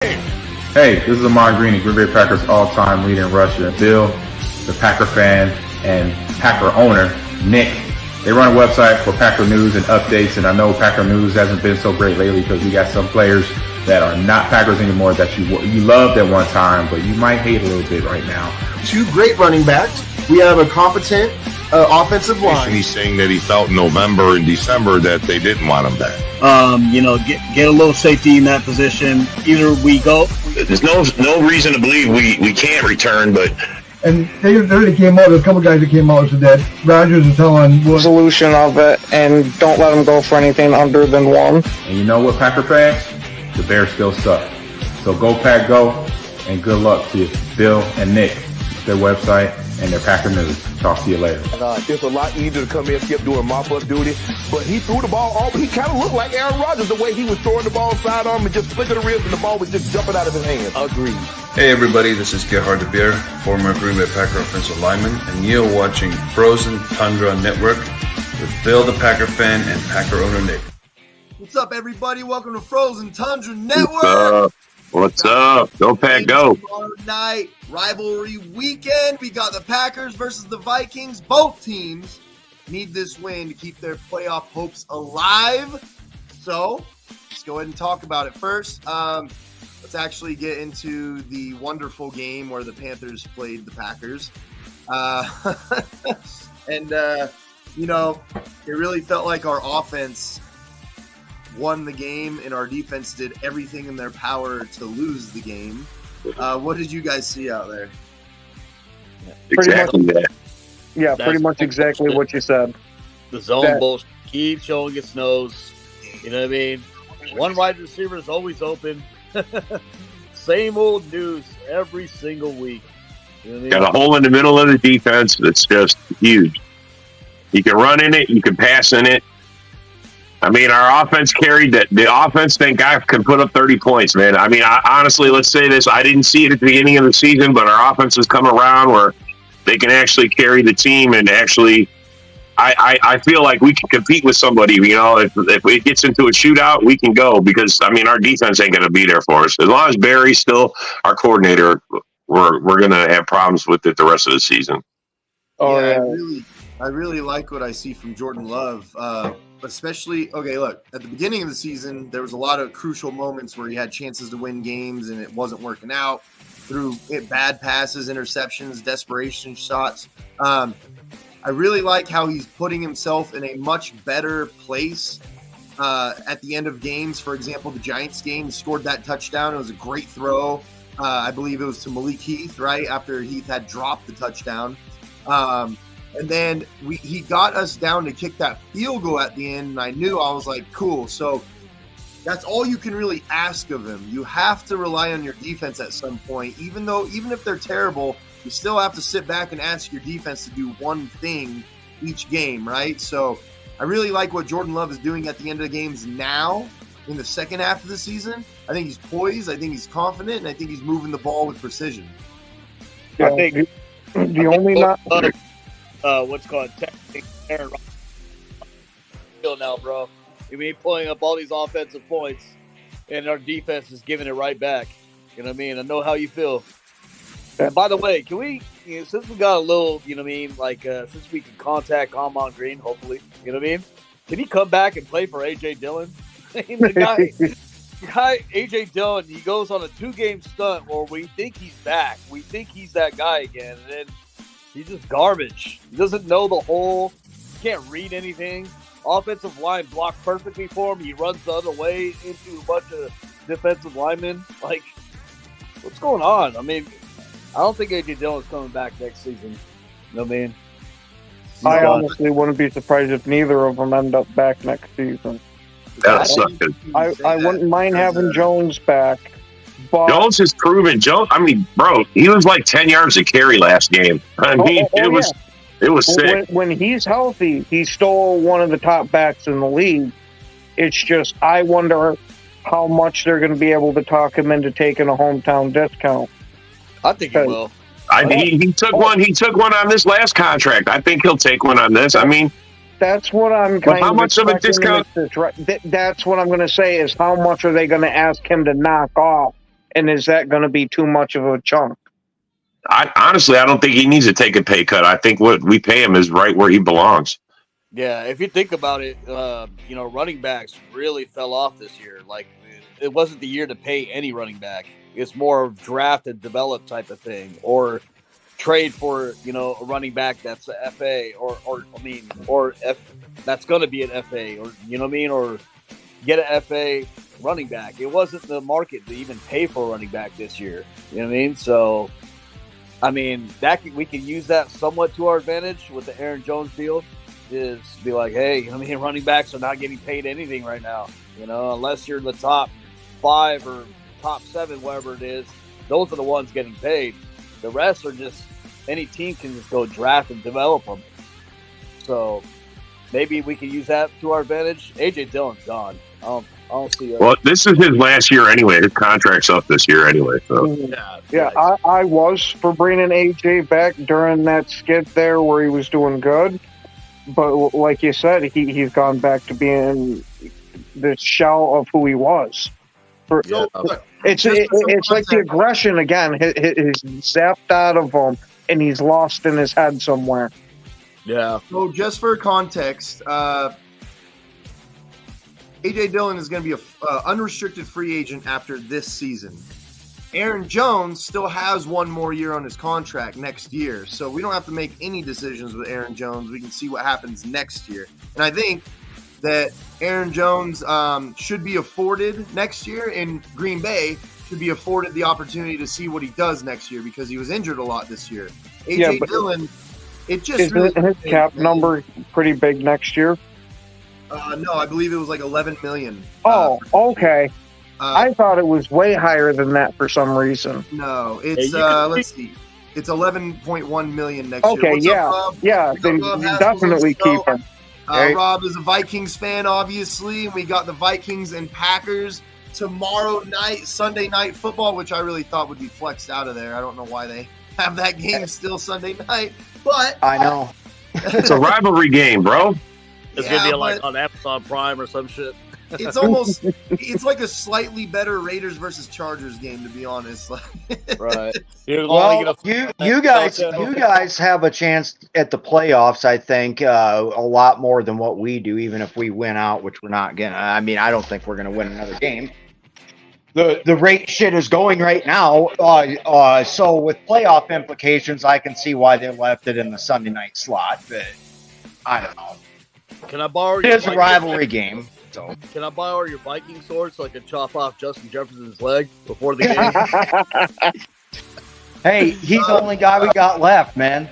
Hey, this is Ahman Green, the Green Bay Packers all-time leader in rushing. And Bill, the Packer fan and Packer owner, Nick, they run a website for Packer news and updates, and I know Packer news hasn't been so great lately because we got some players that are not Packers anymore that you loved at one time, but you might hate a little bit right now. Two great running backs. We have a competent offensive line. He's saying that he felt in November and December that they didn't want him back. Get a little safety in that position. Either we go. There's no reason to believe we can't return, but. And they already came out. There's a couple guys that came out and said that Rodgers is telling solution of it, and don't let them go for anything under than one. And you know what, Packer fans? The Bears still suck. So go Pack Go, and good luck to Bill and Nick, their website and their Packer news. Talk to you later. It's a lot easier to come in and skip doing mop-up duty, but he threw the ball all. He kind of looked like Aaron Rodgers the way he was throwing the ball sidearm and just flicking the wrist, and the ball was just jumping out of his hands. Agreed. Hey everybody, this is Gerhard de Beer, former Green Bay Packer offensive lineman, and you're watching Frozen Tundra Network with Bill the Packer fan and Packer owner Nick. What's up, everybody? Welcome to Frozen Tundra Network. What's up? Go Pack Go. Tomorrow night, rivalry weekend. We got the Packers versus the Vikings. Both teams need this win to keep their playoff hopes alive. So let's go ahead and talk about it first. Let's actually get into the wonderful game where the Panthers played the Packers. It really felt like our offense won the game and our defense did everything in their power to lose the game. What did you guys see out there? Exactly that. Yeah, pretty much exactly what you said. The zone bullshit keeps showing its nose. You know what I mean? One wide receiver is always open. Same old news every single week. You know what I mean? Got a hole in the middle of the defense that's just huge. You can run in it. You can pass in it. I mean, our offense carried that. The offense, thank God, can put up 30 points, man. I mean, honestly, let's say this. I didn't see it at the beginning of the season, but our offense has come around where they can actually carry the team and actually I feel like we can compete with somebody. You know, if it gets into a shootout, we can go because, I mean, our defense ain't going to be there for us. As long as Barry's still our coordinator, we're going to have problems with it the rest of the season. I really like what I see from Jordan Love. Especially, look, at the beginning of the season, there was a lot of crucial moments where he had chances to win games and it wasn't working out through bad passes, interceptions, desperation shots. I really like how he's putting himself in a much better place at the end of games. For example, the Giants game, he scored that touchdown. It was a great throw. I believe it was to Malik Heath, right, after Heath had dropped the touchdown. And then he got us down to kick that field goal at the end, and I was like, cool. So that's all you can really ask of him. You have to rely on your defense at some point. Even if they're terrible, you still have to sit back and ask your defense to do one thing each game, right? So I really like what Jordan Love is doing at the end of the games now in the second half of the season. I think he's poised. I think he's confident, and I think he's moving the ball with precision. I think the only what's called technique Aaron Rodgers now, bro. I mean, pulling up all these offensive points, and our defense is giving it right back. You know what I mean? I know how you feel. And by the way, can we, since we got a little, you know what I mean, since we can contact Ahman Green, hopefully, you know what I mean? Can he come back and play for A.J. Dillon? The guy, A.J. Dillon, he goes on a 2-game stunt where we think he's back. We think he's that guy again, and then he's just garbage. He doesn't know the hole. He can't read anything. Offensive line blocked perfectly for him. He runs the other way into a bunch of defensive linemen. Like, what's going on? I mean, I don't think A.J. Dillon's coming back next season. You know what I mean? I honestly wouldn't be surprised if neither of them end up back next season. I wouldn't mind having Jones back. But Jones has proven. He was like 10 yards a carry last game. I mean, it was sick. When he's healthy, he's still one of the top backs in the league. It's just, I wonder how much they're going to be able to talk him into taking a hometown discount. I think he will. He took one. He took one on this last contract. I think he'll take one on this. I mean, that's what I'm kind of. How much of a discount? That's what I'm going to say is how much are they going to ask him to knock off And is that going to be too much of a chunk? Honestly, I don't think he needs to take a pay cut. I think what we pay him is right where he belongs. Yeah, if you think about it, running backs really fell off this year. Like, it wasn't the year to pay any running back. It's more of draft and develop type of thing, or trade for a running back that's a FA, that's going to be an FA, or or get an FA running back. It wasn't the market to even pay for a running back this year. You know what I mean? So, we can use that somewhat to our advantage with the Aaron Jones deal. Is be like, hey, running backs are not getting paid anything right now. Unless you're in the top 5 or top 7, whatever it is, those are the ones getting paid. The rest are just any team can just go draft and develop them. So maybe we can use that to our advantage. AJ Dillon's gone. I don't see it. Well, this is his last year anyway. His contract's up this year anyway. So Yeah, I was for bringing AJ back during that skid there where he was doing good. But like you said, he's gone back to being the shell of who he was. It's like the aggression again. He's zapped out of him, and he's lost in his head somewhere. Yeah. So just for context, AJ Dillon is going to be an unrestricted free agent after this season. Aaron Jones still has one more year on his contract next year, so we don't have to make any decisions with Aaron Jones. We can see what happens next year. And I think that Aaron Jones should be afforded next year, and Green Bay should be afforded the opportunity to see what he does next year because he was injured a lot this year. AJ Dillon, it just isn't his cap number pretty big next year? No, I believe it was like $11 million. Oh, okay. I thought it was way higher than that for some reason. No, it's let's see, it's 11.1 million next year. Okay, yeah, then definitely keep him. Rob is a Vikings fan, obviously. We got the Vikings and Packers tomorrow night, Sunday night football, which I really thought would be flexed out of there. I don't know why they have that game still Sunday night, but I know it's a rivalry game, bro. It's gonna be like on Amazon Prime or some shit. It's like a slightly better Raiders versus Chargers game, to be honest. Right. Well, you guys have a chance at the playoffs, I think, a lot more than what we do, even if we win out, which we're not gonna. I don't think we're gonna win another game. The rate shit is going right now. So with playoff implications, I can see why they left it in the Sunday night slot, but I don't know. Can I borrow it is a rivalry game. So. Can I borrow your Viking sword so I can chop off Justin Jefferson's leg before the game? Hey, he's the only guy we got left, man.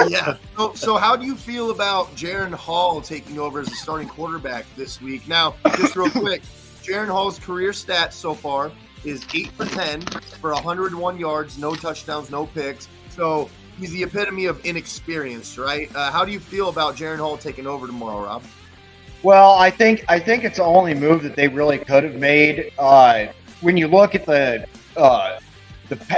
Yeah. So how do you feel about Jaron Hall taking over as the starting quarterback this week? Now, just real quick, Jaron Hall's career stats so far is 8 for 10 for 101 yards, no touchdowns, no picks. So he's the epitome of inexperience, right? How do you feel about Jaron Hall taking over tomorrow, Rob? Well, I think it's the only move that they really could have made. When you look at the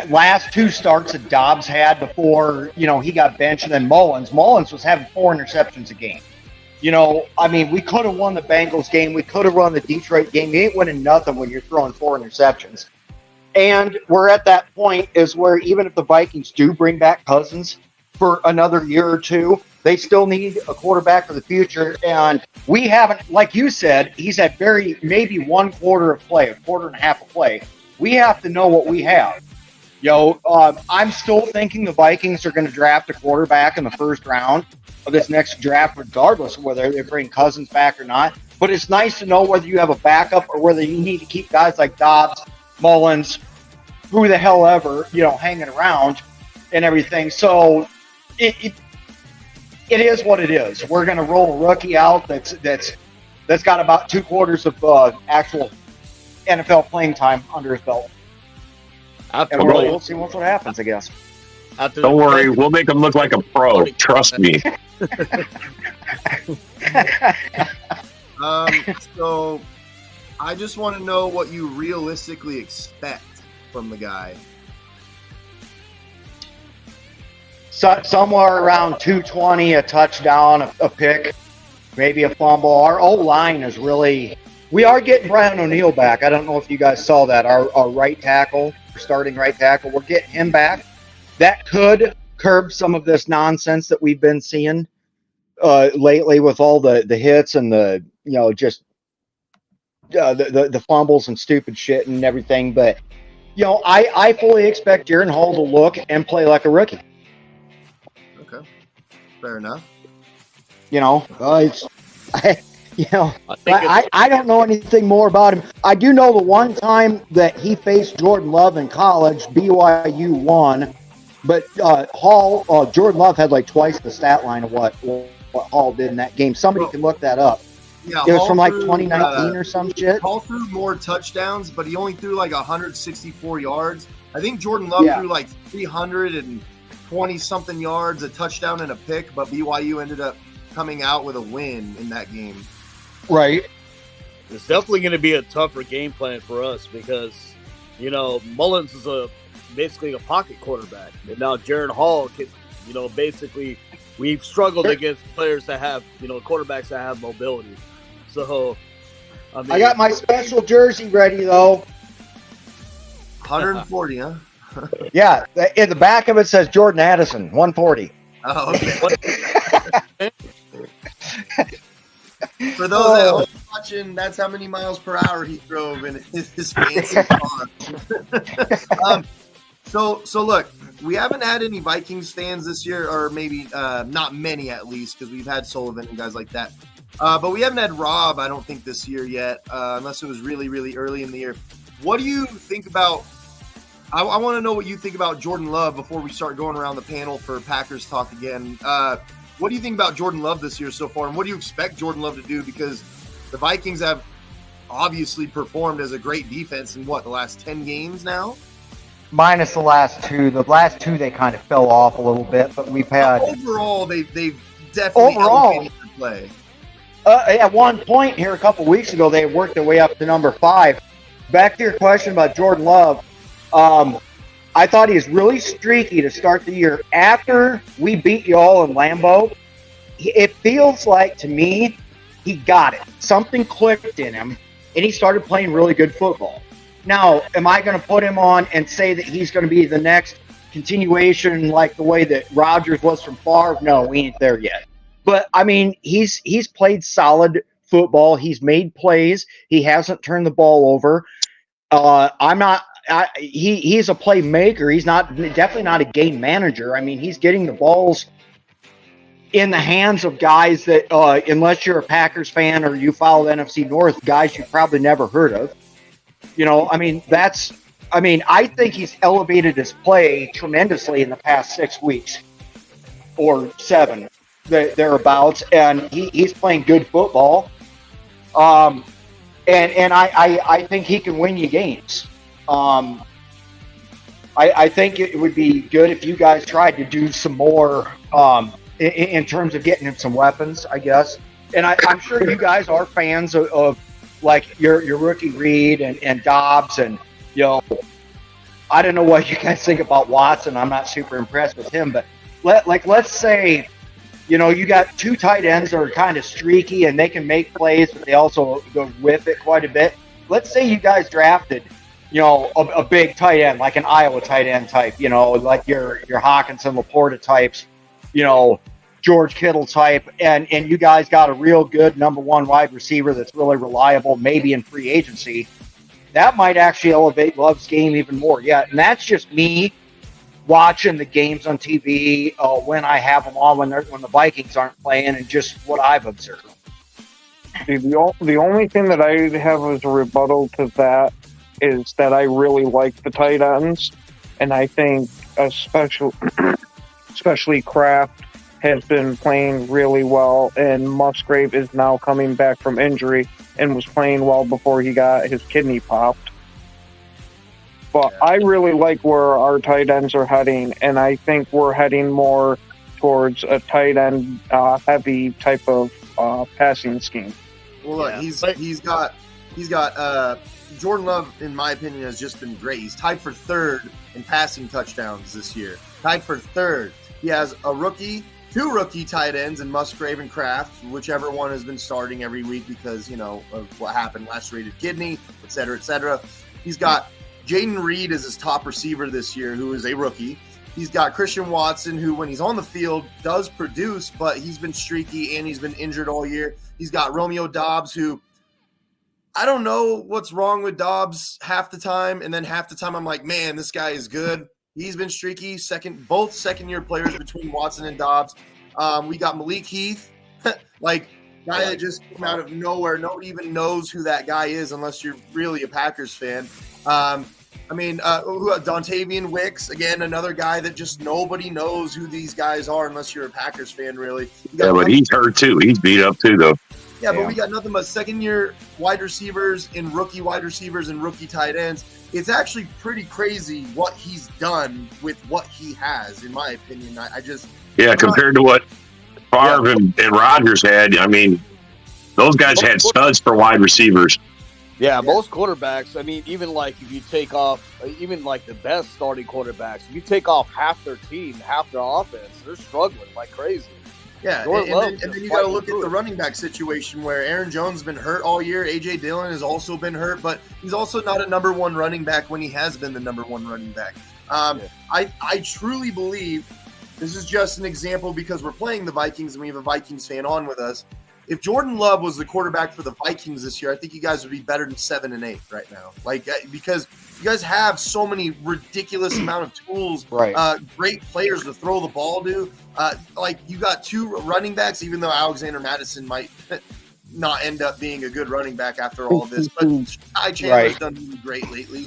last 2 starts that Dobbs had before, he got benched, and then Mullins was having 4 interceptions a game. We could have won the Bengals game. We could have run the Detroit game. You ain't winning nothing when you're throwing 4 interceptions. And we're at that point is where even if the Vikings do bring back Cousins for another year or 2, they still need a quarterback for the future. And we haven't, like you said, he's had maybe 1 quarter of play, a quarter and a half of play. We have to know what we have. I'm still thinking the Vikings are going to draft a quarterback in the first round of this next draft, regardless of whether they bring Cousins back or not. But it's nice to know whether you have a backup or whether you need to keep guys like Dobbs, Mullins, who the hell ever, hanging around and everything. So it is what it is. We're going to roll a rookie out that's got about 2 quarters of actual NFL playing time under his belt. And we'll see what happens, I guess. Don't worry, we'll make him look like a pro. Trust me. So I just want to know what you realistically expect from the guy. Somewhere around 220, a touchdown, a pick, maybe a fumble. Our O-line is really We are getting Brian O'Neill back. I don't know if you guys saw that. Our right tackle, starting right tackle, we're getting him back. That could curb some of this nonsense that we've been seeing lately with all the hits and the just the fumbles and stupid shit and everything. But I fully expect Jaron Hall to look and play like a rookie. Okay, fair enough. I don't know anything more about him. I do know the one time that he faced Jordan Love in college, BYU won, but Jordan Love had like twice the stat line of what Hall did in that game. Somebody can look that up. Yeah, it was from like 2019 or some shit. Hall threw more touchdowns, but he only threw like 164 yards. I think Jordan Love threw like 320-something yards, a touchdown and a pick, but BYU ended up coming out with a win in that game. Right. It's definitely going to be a tougher game plan for us because, Mullins is basically a pocket quarterback. And now Jaron Hall can, basically we've struggled against players that have, quarterbacks that have mobility. So, I got my special jersey ready, though. 140, huh? Yeah. In the back of it says Jordan Addison, 140. Oh, okay. For those that are watching, that's how many miles per hour he drove in his fancy car. So look, we haven't had any Vikings fans this year, or maybe not many at least, because we've had Sullivan and guys like that. But we haven't had Rob, I don't think, this year yet, unless it was really, really early in the year. What do you think about – I want to know what you think about Jordan Love before we start going around the panel for Packers talk again. What do you think about Jordan Love this year so far, and what do you expect Jordan Love to do? Because the Vikings have obviously performed as a great defense in, the last 10 games now? Minus the last two. The last two, they kind of fell off a little bit, but we've had... Overall, they've definitely elevated their play. At one point here a couple weeks ago, they worked their way up to number 5. Back to your question about Jordan Love, I thought he was really streaky to start the year. After we beat you all in Lambeau, it feels like to me he got it. Something clicked in him, and he started playing really good football. Now, am I going to put him on and say that he's going to be the next continuation like the way that Rodgers was from Favre? No, we ain't there yet. But, I mean, he's played solid football. He's made plays. He hasn't turned the ball over. He's a playmaker. He's definitely not a game manager. I mean, he's getting the balls in the hands of guys that, unless you're a Packers fan or you follow the NFC North, guys you've probably never heard of. I think he's elevated his play tremendously in the past 6 weeks or 7, thereabouts, and he's playing good football. And I think he can win you games. I think it would be good if you guys tried to do some more in terms of getting him some weapons, I guess. And I'm sure you guys are fans of like your rookie Reed and Dobbs, and I don't know what you guys think about Watson. I'm not super impressed with him, but let's say you got 2 tight ends that are kind of streaky and they can make plays, but they also go whip it quite a bit. Let's say you guys drafted a big tight end, like an Iowa tight end type, like your Hawkinson, Laporta types, George Kittle type, and you guys got a real good number 1 wide receiver that's really reliable, maybe in free agency. That might actually elevate Love's game even more. Yeah, and that's just me watching the games on TV when I have them on, when the Vikings aren't playing, and just what I've observed. The only thing that I have as a rebuttal to that is that I really like the tight ends, and I think especially Kraft has been playing really well, and Musgrave is now coming back from injury and was playing well before he got his kidney popped. But I really like where our tight ends are heading, and I think we're heading more towards a tight end heavy type of passing scheme. Well, look, he's got Jordan Love, in my opinion, has just been great. He's tied for 3rd in passing touchdowns this year. Tied for 3rd. He has a rookie two rookie tight ends in Musgrave and Kraft, whichever one has been starting every week because, of what happened, lacerated kidney, et cetera, et cetera. He's got Jaden Reed as his top receiver this year, who is a rookie. He's got Christian Watson, who, when he's on the field, does produce, but he's been streaky and he's been injured all year. He's got Romeo Doubs, who I don't know what's wrong with Doubs half the time, and then half the time I'm like, man, this guy is good. He's been streaky. Both second-year players between Watson and Doubs. We got Malik Heath, guy that just came out of nowhere. Nobody even knows who that guy is unless you're really a Packers fan. Dontavian Wicks, again, another guy that just nobody knows who these guys are unless you're a Packers fan, really. Yeah, but he's hurt too. He's beat up too, though. Yeah, but we got nothing but second-year wide receivers and rookie wide receivers and rookie tight ends. It's actually pretty crazy what he's done with what he has, in my opinion. Compared to what Favre and Rodgers had, I mean, those guys had studs for wide receivers. Yeah, most quarterbacks, even if you take off, even the best starting quarterbacks, if you take off half their team, half their offense, they're struggling like crazy. Yeah, and then you got to look at the running back situation where Aaron Jones has been hurt all year. A.J. Dillon has also been hurt, but he's also not a number one running back when he has been the number one running back. I truly believe, this is just an example because we're playing the Vikings and we have a Vikings fan on with us. If Jordan Love was the quarterback for the Vikings this year, I think you guys would be better than 7-8 right now. Because you guys have so many ridiculous amount of tools, great players to throw the ball to. You got two running backs, even though Alexander Madison might not end up being a good running back after all of this. But Ty Chandler's done really great lately.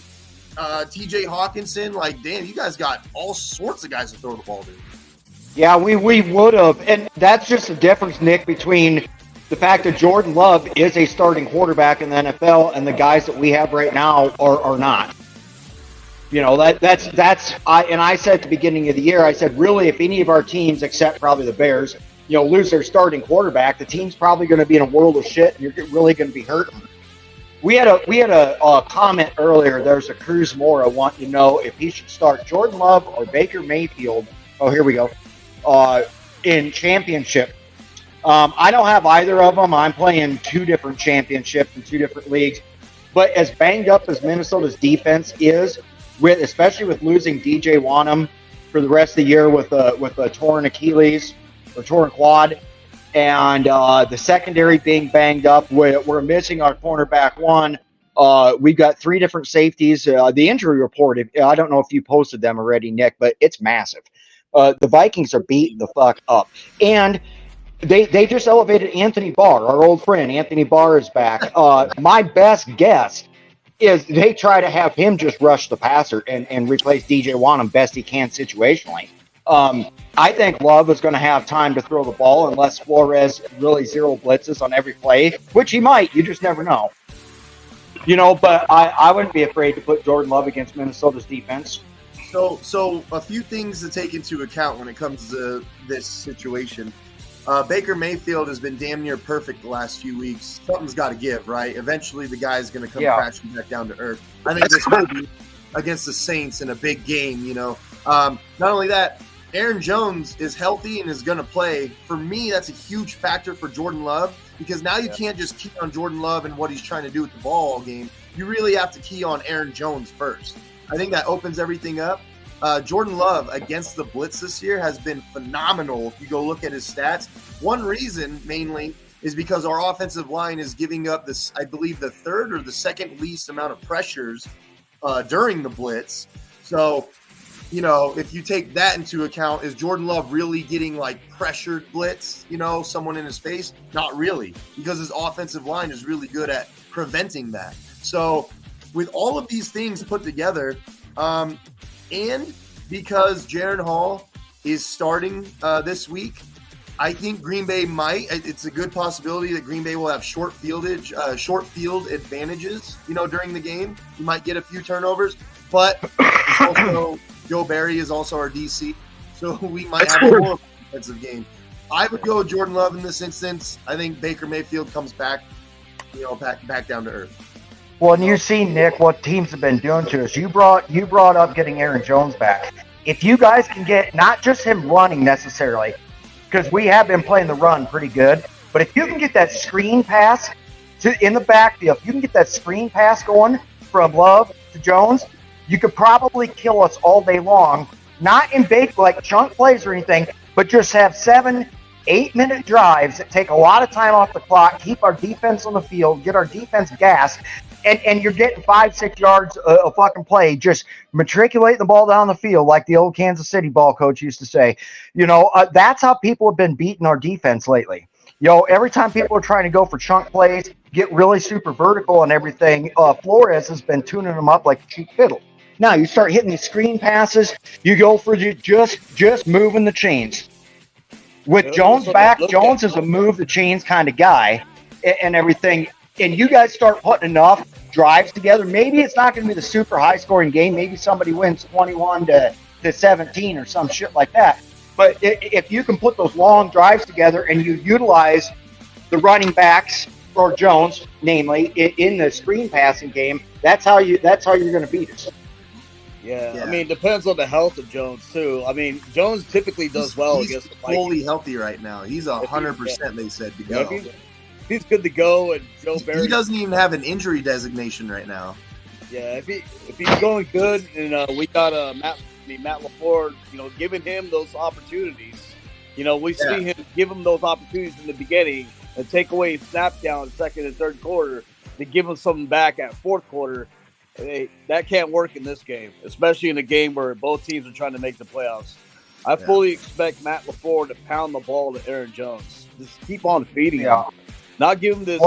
TJ Hawkinson, damn, you guys got all sorts of guys to throw the ball to. Yeah, we would have. And that's just the difference, Nick, between the fact that Jordan Love is a starting quarterback in the NFL and the guys that we have right now are not. I said at the beginning of the year, I said, really, if any of our teams, except probably the Bears, lose their starting quarterback, the team's probably going to be in a world of shit and you're really going to be hurting. We had a comment earlier. There's a Cruz Mora wanting to know if he should start Jordan Love or Baker Mayfield. Oh, here we go. In championship. I don't have either of them. I'm playing two different championships in two different leagues. But as banged up as Minnesota's defense is, especially with losing DJ Wanham for the rest of the year with a torn Achilles or torn quad, and the secondary being banged up, we're missing our cornerback one. We've got three different safeties. The injury report, I don't know if you posted them already, Nick, but it's massive. The Vikings are beating the fuck up. And they just elevated Anthony Barr, our old friend. Anthony Barr is back. My best guess is they try to have him just rush the passer and replace DJ Wanham best he can situationally. I think Love is going to have time to throw the ball unless Flores really zero blitzes on every play, which he might. You just never know. But I wouldn't be afraid to put Jordan Love against Minnesota's defense. So a few things to take into account when it comes to this situation. Baker Mayfield has been damn near perfect the last few weeks. Something's got to give, right? Eventually the guy's going to come crashing back down to earth. I think this will be against the Saints in a big game, Not only that, Aaron Jones is healthy and is going to play. For me, that's a huge factor for Jordan Love because now you can't just key on Jordan Love and what he's trying to do with the ball all game. You really have to key on Aaron Jones first. I think that opens everything up. Jordan Love against the blitz this year has been phenomenal. If you go look at his stats, one reason mainly is because our offensive line is giving up this, I believe, the third or the second least amount of pressures during the blitz. So, if you take that into account, is Jordan Love really getting pressured blitz, someone in his face? Not really, because his offensive line is really good at preventing that. So with all of these things put together, and because Jaron Hall is starting this week, I think Green Bay might. It's a good possibility that Green Bay will have short field advantages, during the game. You might get a few turnovers, but it's also Joe Barry is also our DC, so we might have a more offensive game. I would go Jordan Love in this instance. I think Baker Mayfield comes back, back down to earth. Well, and you see, Nick, what teams have been doing to us. You brought up getting Aaron Jones back. If you guys can get not just him running necessarily, because we have been playing the run pretty good. But if you can get that screen pass in the backfield, if you can get that screen pass going from Love to Jones, you could probably kill us all day long. Not in big, like, chunk plays or anything, but just have 7-8 minute drives that take a lot of time off the clock, keep our defense on the field, get our defense gassed, and you're getting 5-6 yards a fucking play, just matriculating the ball down the field like the old Kansas City ball coach used to say. That's how people have been beating our defense lately. Every time people are trying to go for chunk plays, get really super vertical and everything, Flores has been tuning them up like a cheap fiddle. Now you start hitting these screen passes, you go for just moving the chains. With Jones back, Jones is a move the chains kind of guy and everything. And you guys start putting enough drives together. Maybe it's not going to be the super high scoring game. Maybe somebody wins 21-17 or some shit like that. But if you can put those long drives together and you utilize the running backs or Jones, namely in the screen passing game, that's how you're going to beat us. Yeah, I mean, it depends on the health of Jones too. I mean, Jones typically does well against the Vikings. Fully healthy right now. He's 100%. They said to go. He's good to go, and Joe Barry. He doesn't even have an injury designation right now. Yeah, if he's going good, and we got Matt LaFleur, giving him those opportunities. We see him give him those opportunities in the beginning and take away snap down second and third quarter to give him something back at fourth quarter. That can't work in this game, especially in a game where both teams are trying to make the playoffs. I fully expect Matt LaFleur to pound the ball to Aaron Jones. Just keep on feeding him. Not give him this.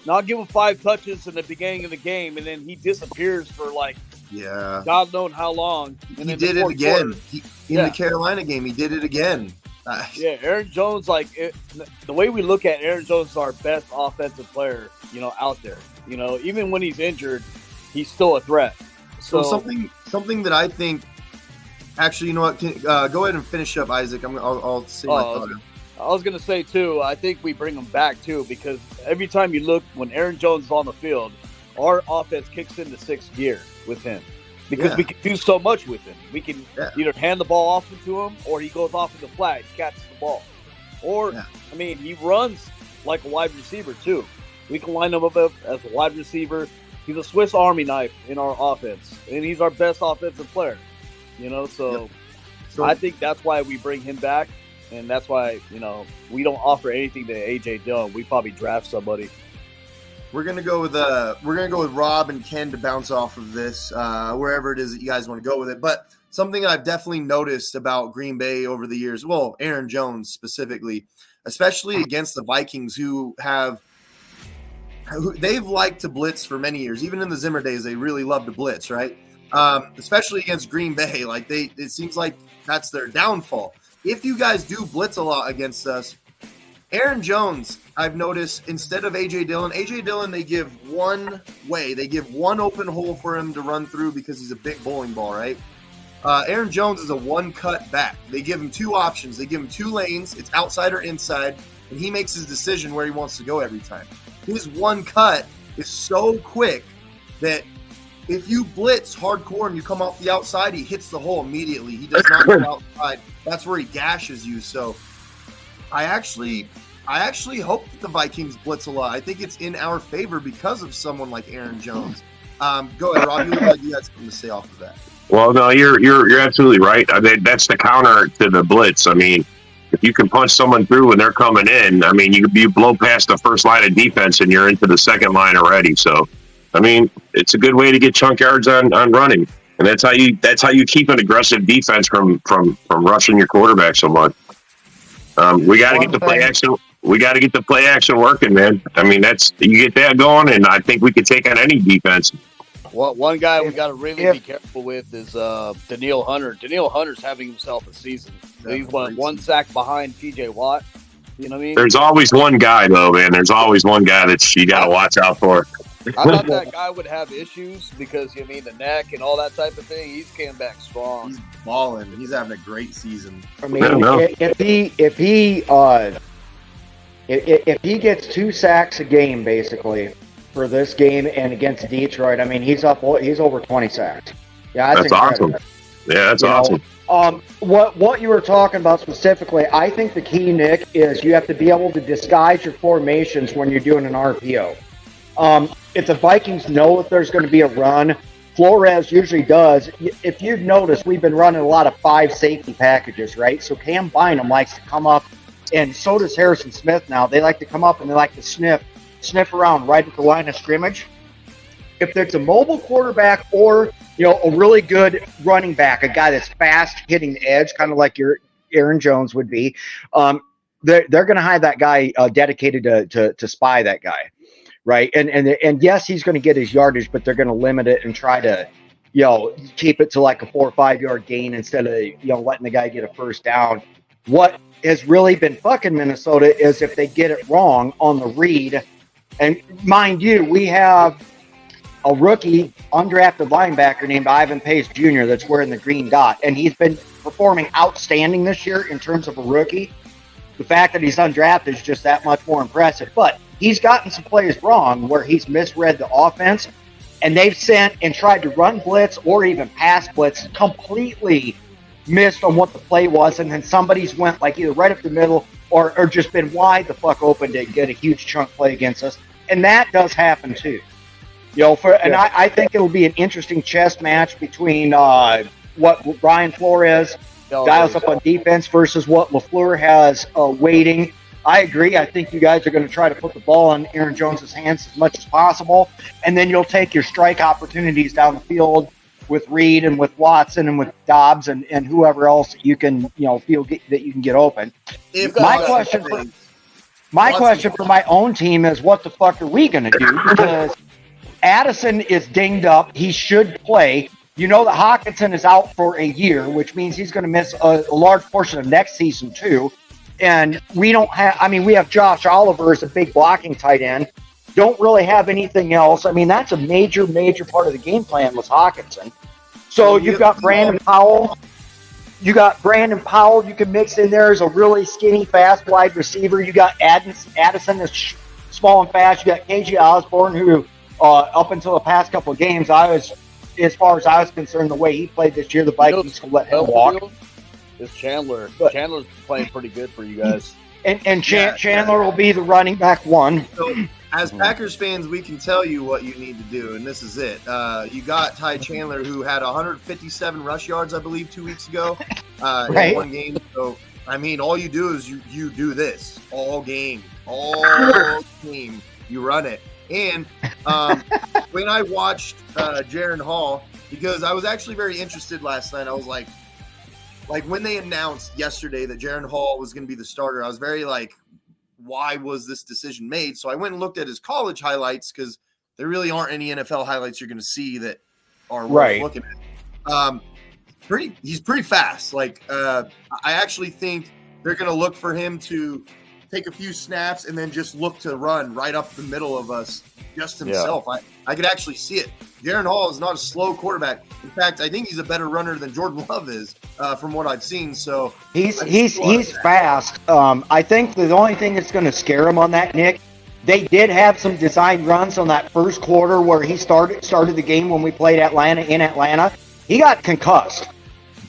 Not give him 5 touches in the beginning of the game, and then he disappears for God knows how long. And he did it again. In the Carolina game, he did it again. Aaron Jones, the way we look at Aaron Jones is our best offensive player, out there. Even when he's injured, he's still a threat. So something that I think, actually, you know what? Go ahead and finish up, Isaac. I'll say my thought. I was going to say, too, I think we bring him back, too, because every time you look, when Aaron Jones is on the field, our offense kicks into 6th gear with him because we can do so much with him. We can either hand the ball off to him or he goes off in the flat and catches the ball. Or, he runs like a wide receiver, too. We can line him up as a wide receiver. He's a Swiss Army knife in our offense, and he's our best offensive player. So I think that's why we bring him back. And that's why, we don't offer anything to AJ Dillon. We probably draft somebody. We're gonna go with Rob and Ken to bounce off of this, wherever it is that you guys want to go with it. But something I've definitely noticed about Green Bay over the years, well, Aaron Jones specifically, especially against the Vikings, they've liked to blitz for many years. Even in the Zimmer days, they really loved to blitz, right? Especially against Green Bay, it seems like that's their downfall. If you guys do blitz a lot against us, Aaron Jones, I've noticed, instead of AJ Dillon, they give one way. They give one open hole for him to run through because he's a big bowling ball, right? Aaron Jones is a one-cut back. They give him 2 options. They give him 2 lanes. It's outside or inside, and he makes his decision where he wants to go every time. His one cut is so quick that if you blitz hardcore and you come off the outside, he hits the hole immediately. He does not go outside. That's where he gashes you. So I actually hope that the Vikings blitz a lot. I think it's in our favor because of someone like Aaron Jones. Go ahead, Rob. You had something to say off of that. Well, no, you're absolutely right. I mean, that's the counter to the blitz. I mean, if you can punch someone through when they're coming in, I mean, you blow past the first line of defense and you're into the second line already. So, I mean, it's a good way to get chunk yards on running, and that's how you keep an aggressive defense from rushing your quarterback so much. We got to get the play action. We got to get the play action working, man. I mean, you get that going, and I think we could take on any defense. Well, one guy we got to really be careful with is Danielle Hunter. Danielle Hunter's having himself a season. He's one sack behind T.J. Watt. You know what I mean? There's always one guy, though, man. There's always one guy that you got to watch out for. I thought that guy would have issues because, the neck and all that type of thing. He's came back strong. He's balling. He's having a great season. I mean, if he gets 2 sacks a game, basically, for this game and against Detroit, I mean, he's over 20 sacks. Yeah, that's awesome. Yeah, that's You know, awesome. What you were talking about specifically, I think the key, Nick, is you have to be able to disguise your formations when you're doing an RPO. If the Vikings know if there's going to be a run, Flores usually does. If you've noticed, we've been running a lot of 5 safety packages, right? So Cam Bynum likes to come up, and so does Harrison Smith now. They like to come up and they like to sniff around right at the line of scrimmage. If there's a mobile quarterback or, you know, a really good running back, a guy that's fast hitting the edge, kind of like your Aaron Jones would be, they're going to have that guy dedicated to spy that guy, right? And yes, he's going to get his yardage, but they're going to limit it and try to, you know, keep it to like a 4 or 5 yard gain instead of, you know, letting the guy get a first down. What has really been fucking Minnesota is if they get it wrong on the read, and mind you, we have a rookie undrafted linebacker named Ivan Pace Jr. that's wearing the green dot, and he's been performing outstanding this year in terms of a rookie. The fact that he's undrafted is just that much more impressive, but he's gotten some plays wrong where he's misread the offense, and they've sent and tried to run blitz or even pass blitz, completely missed on what the play was, and then somebody's went like either right up the middle or just been wide the fuck open to get a huge chunk play against us, and that does happen too. You know, I think it'll be an interesting chess match between what Brian Flores dials up on defense versus what LaFleur has waiting. I agree. I think you guys are going to try to put the ball in Aaron Jones's hands as much as possible, and then you'll take your strike opportunities down the field with Reed and with Watson and with Dobbs and whoever else you can, you know, feel that you can get open. My question for my own team is, what the fuck are we going to do? Because Addison is dinged up. He should play. You know that Hawkinson is out for a year, which means he's going to miss a large portion of next season too. And we don't have, I mean, we have Josh Oliver as a big blocking tight end. Don't really have anything else. I mean, that's a major part of the game plan was Hawkinson. So you've got Brandon Powell. You can mix in there as a really skinny, fast wide receiver. You got Addison that's small and fast. You got KJ Osborne, who up until the past couple of games, as far as I was concerned, the way he played this year, the Vikings could let him walk. It's Chandler. Chandler's playing pretty good for you guys. And Chandler will be the running back one. So, as Packers fans, we can tell you what you need to do, and this is it. You got Ty Chandler, who had 157 rush yards, I believe, 2 weeks ago in one game. So, I mean, all you do is you do this all game. You run it. And when I watched Jaron Hall, because I was actually very interested last night, I was like when they announced yesterday that Jaron Hall was going to be the starter, I was very like, why was this decision made? So I went and looked at his college highlights, because there really aren't any NFL highlights you're going to see that are worth looking at. He's pretty fast. Like I actually think they're going to look for him to take a few snaps and then just look to run right up the middle of us just himself. Yeah. I could actually see it. Jaron Hall is not a slow quarterback. In fact, I think he's a better runner than Jordan Love is from what I've seen. So he's fast. I think the only thing that's going to scare him on that, Nick, they did have some design runs on that first quarter where he started the game when we played in Atlanta. He got concussed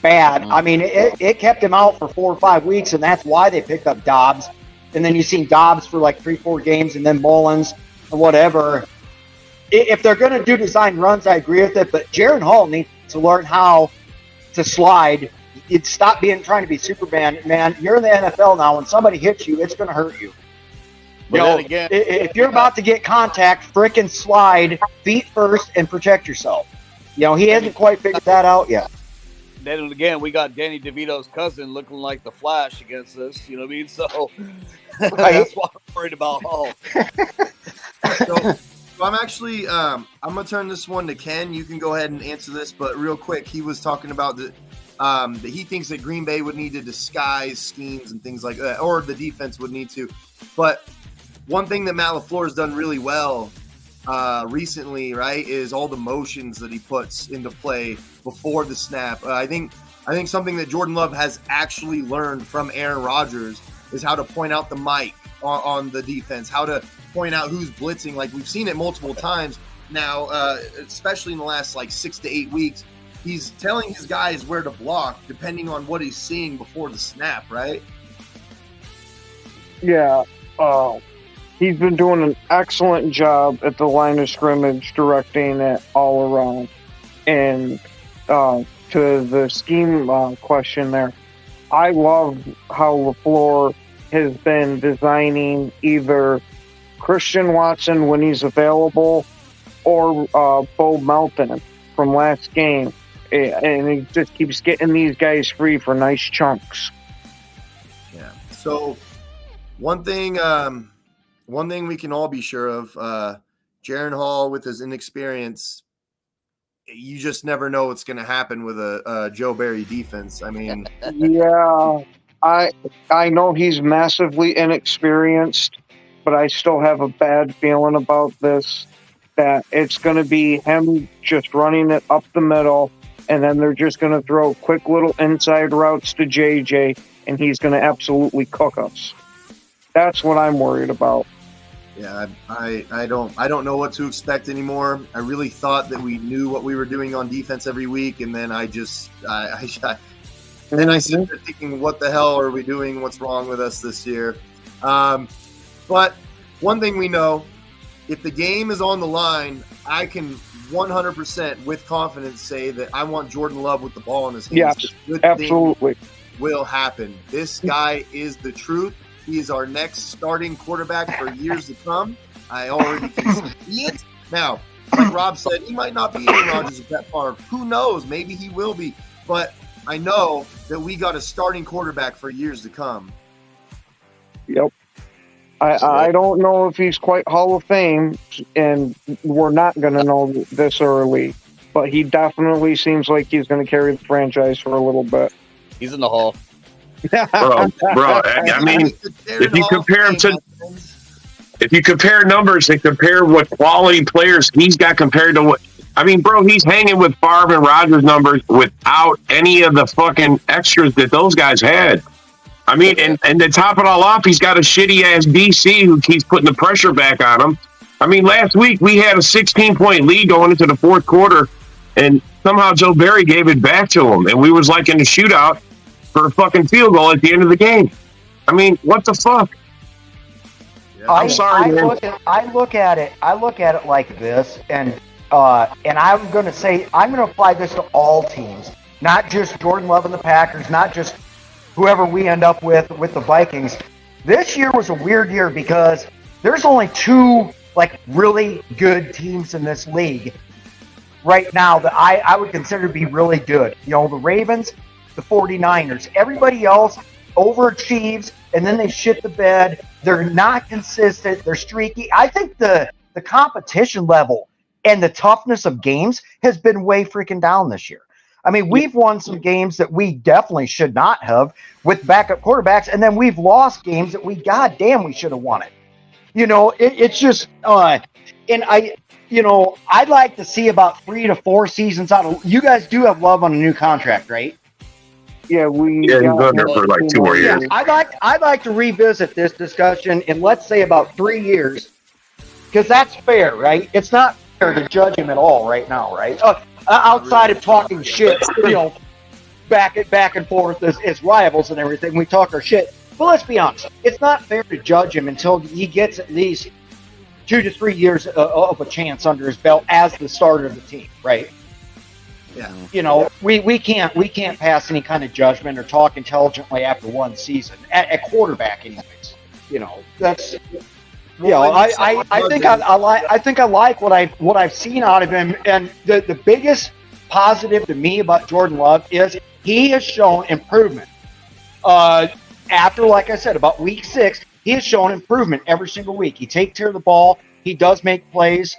bad. I mean, it kept him out for 4 or 5 weeks, and that's why they picked up Dobbs. And then you've seen Dobbs for like 3-4 games, and then Mullins and whatever. If they're going to do design runs, I agree with it. But Jaron Hall needs to learn how to slide. You'd stop trying to be Superman. Man, you're in the NFL now. When somebody hits you, it's going to hurt you. If you're about to get contact, frickin' slide feet first and protect yourself. You know, he hasn't quite figured that out yet. Then again, we got Danny DeVito's cousin looking like the Flash against us. You know what I mean? So that's why I'm worried about Hall. So I'm actually I'm gonna turn this one to Ken. You can go ahead and answer this, but real quick, he was talking about that he thinks that Green Bay would need to disguise schemes and things like that, or the defense would need to. But one thing that Matt LaFleur has done really well recently, right, is all the motions that he puts into play before the snap. I think something that Jordan Love has actually learned from Aaron Rodgers is how to point out the mic on the defense, how to point out who's blitzing. Like, we've seen it multiple times now, especially in the last like 6 to 8 weeks. he's telling his guys where to block depending on what he's seeing before the snap, right? Yeah. He's been doing an excellent job at the line of scrimmage, directing it all around. And to the scheme question there, I love how LaFleur has been designing either Christian Watson when he's available or Bo Melton from last game. And he just keeps getting these guys free for nice chunks. Yeah. So one thing we can all be sure of, Jaron Hall with his inexperience, you just never know what's going to happen with a Joe Barry defense. I mean, yeah, I know he's massively inexperienced, but I still have a bad feeling about this, that it's going to be him just running it up the middle, and then they're just going to throw quick little inside routes to JJ, and he's going to absolutely cook us. That's what I'm worried about. yeah, I don't know what to expect anymore. I really thought that we knew what we were doing on defense every week, and then I sit there thinking, what the hell are we doing? What's wrong with us this year? But one thing we know, if the game is on the line, I can 100% with confidence say that I want Jordan Love with the ball in his hands. Yes, Good absolutely. will happen. This guy is the truth. He is our next starting quarterback for years to come. I already can see it. Now, like Rob said, he might not be Aaron Rodgers at that far. Who knows? Maybe he will be. But I know that we got a starting quarterback for years to come. Yep. I don't know if he's quite Hall of Fame, and we're not going to know this early, but he definitely seems like he's going to carry the franchise for a little bit. He's in the Hall. bro. I mean, if you compare him to, if you compare numbers and compare what quality players he's got compared to what, I mean, bro, he's hanging with Favre and Rodgers numbers without any of the fucking extras that those guys had. I mean, and to top it all off, he's got a shitty ass DC who keeps putting the pressure back on him. I mean, last week we had a 16-point lead going into the fourth quarter, and somehow Joe Barry gave it back to him, and we was like in a shootout for a fucking field goal at the end of the game. I mean, what the fuck? I'm sorry, man. I look at it like this, and I'm going to say, I'm going to apply this to all teams, not just Jordan Love and the Packers, not just whoever we end up with the Vikings. This year was a weird year because there's only two really good teams in this league right now that I would consider to be really good. You know, the Ravens, the 49ers. Everybody else overachieves, and then they shit the bed. They're not consistent. They're streaky. I think the competition level and the toughness of games has been way freaking down this year. I mean, we've won some games that we definitely should not have with backup quarterbacks, and then we've lost games that we should have won it. You know, it's just, and I'd like to see about 3 to 4 seasons out of. You guys do have Love on a new contract, right? Yeah, he's been there for like 2 more years. Yeah, I'd like to revisit this discussion in, let's say, about 3 years, because that's fair, right? It's not fair to judge him at all right now, right? Outside of talking shit, back and forth as rivals and everything, we talk our shit. But let's be honest, it's not fair to judge him until he gets at least 2 to 3 years of a chance under his belt as the starter of the team, right? Yeah. You know, we can't pass any kind of judgment or talk intelligently after one season at quarterback, anyways. You know, that's. I think I like what I've seen out of him, and the biggest positive to me about Jordan Love is he has shown improvement. After, like I said, about week 6, he has shown improvement every single week. He takes care of the ball. He does make plays.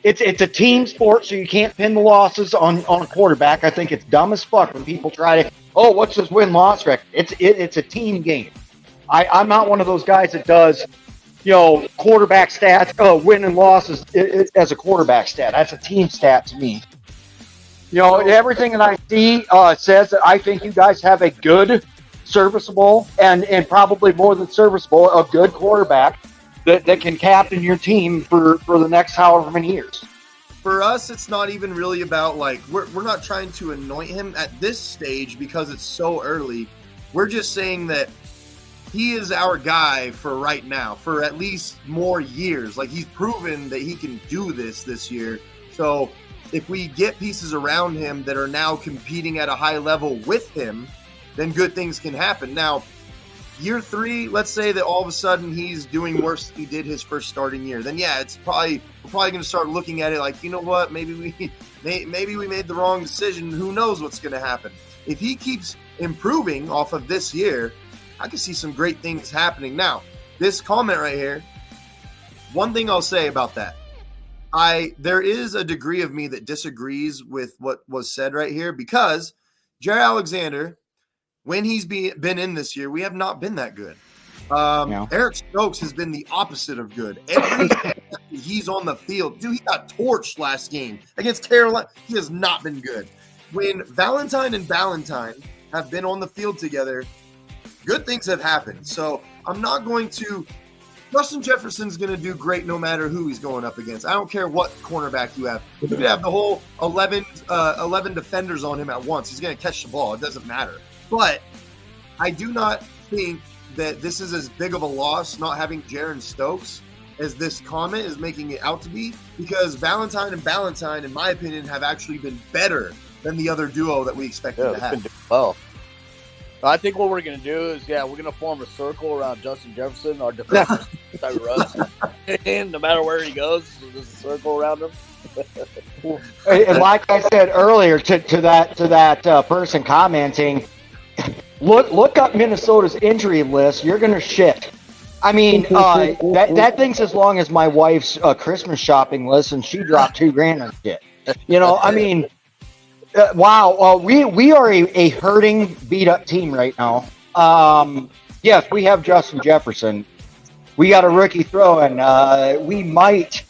It's a team sport, so you can't pin the losses on a quarterback. I think it's dumb as fuck when people try to, what's his win-loss record? It's a team game. I'm not one of those guys that does, quarterback stats, win and losses as a quarterback stat. That's a team stat to me. Everything that I see says that I think you guys have a good, serviceable, and probably more than serviceable, a good quarterback that can captain your team for the next however many years. for us, it's not even really about like we're not trying to anoint him at this stage because it's so early. We're just saying that he is our guy for right now, for at least more years. Like, he's proven that he can do this year. So if we get pieces around him that are now competing at a high level with him, then good things can happen. Now, year 3, let's say that all of a sudden he's doing worse than he did his first starting year. Then yeah, we're probably going to start looking at it like, you know what, maybe we made the wrong decision. Who knows what's going to happen? If he keeps improving off of this year, I can see some great things happening. Now, this comment right here, one thing I'll say about that, there is a degree of me that disagrees with what was said right here, because Jair Alexander, when he's been in this year, we have not been that good. Eric Stokes has been the opposite of good. Every he's on the field, dude, he got torched last game against Carolina. He has not been good. When Valentine and Ballantyne have been on the field together, good things have happened. So I'm not going to – Justin Jefferson's going to do great no matter who he's going up against. I don't care what cornerback you have. You could have the whole 11 defenders on him at once. He's going to catch the ball. It doesn't matter. But I do not think that this is as big of a loss not having Jaron Stokes as this comment is making it out to be, because Valentine and Ballantyne, in my opinion, have actually been better than the other duo that we expected to have. Well, I think what we're going to do is, we're going to form a circle around Justin Jefferson, our defensive type runs. And no matter where he goes, there's a circle around him. And like I said earlier to that person commenting, look up Minnesota's injury list. You're going to shit. I mean, that thing's as long as my wife's Christmas shopping list, and she dropped $2,000 on shit. I mean, wow. We are a hurting, beat up team right now. Yes, we have Justin Jefferson. We got a rookie throw, and we might